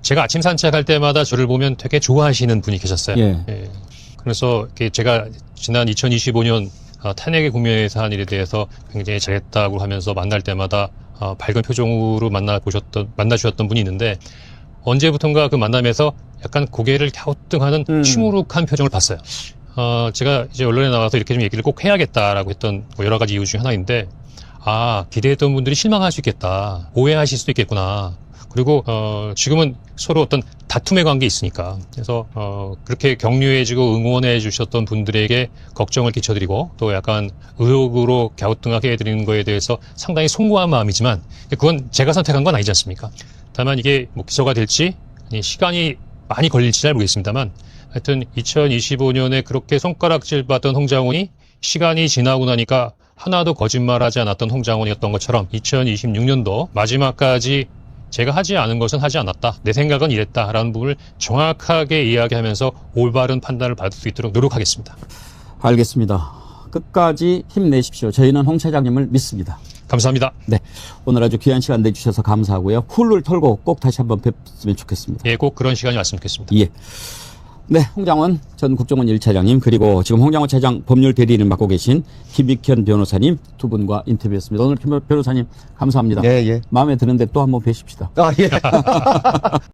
Speaker 3: 제가 아침 산책할 때마다 저를 보면 되게 좋아하시는 분이 계셨어요. 예. 그래서 제가 지난 2025년 탄핵의 국면에서 한 일에 대해서 굉장히 잘했다고 하면서 만날 때마다 밝은 표정으로 만나주셨던 분이 있는데 언제부턴가 그 만남에서 약간 고개를 갸우뚱하는 시무룩한 표정을 봤어요. 제가 이제 언론에 나와서 이렇게 좀 얘기를 꼭 해야겠다라고 했던 뭐 여러 가지 이유 중에 하나인데, 기대했던 분들이 실망할 수 있겠다. 오해하실 수도 있겠구나. 그리고, 지금은 서로 어떤 다툼의 관계에 있으니까. 그래서, 그렇게 격려해주고 응원해 주셨던 분들에게 걱정을 끼쳐드리고, 또 약간 의혹으로 갸우뚱하게 해드리는 거에 대해서 상당히 송구한 마음이지만, 그건 제가 선택한 건 아니지 않습니까? 다만 이게 뭐 기소가 될지, 아니 시간이 많이 걸릴지 잘 모르겠습니다만, 하여튼 2025년에 그렇게 손가락질 받던 홍장원이 시간이 지나고 나니까 하나도 거짓말하지 않았던 홍장원이었던 것처럼 2026년도 마지막까지 제가 하지 않은 것은 하지 않았다. 내 생각은 이랬다라는 부분을 정확하게 이야기하면서 올바른 판단을 받을 수 있도록 노력하겠습니다.
Speaker 2: 알겠습니다. 끝까지 힘내십시오. 저희는 홍 차장님을 믿습니다.
Speaker 3: 감사합니다.
Speaker 2: 네, 오늘 아주 귀한 시간 내주셔서 감사하고요. 훌을 털고 꼭 다시 한번 뵙으면 좋겠습니다.
Speaker 3: 예, 꼭 그런 시간이 왔으면 좋겠습니다.
Speaker 2: 예. 네, 홍장원 전 국정원 1차장님 그리고 지금 홍장원 차장 법률 대리인을 맡고 계신 김익현 변호사님 두 분과 인터뷰했습니다. 오늘 김 변호사님 감사합니다.
Speaker 4: 예, 예.
Speaker 2: 마음에 드는데 또 한번 뵈십시다.
Speaker 4: 아, 예.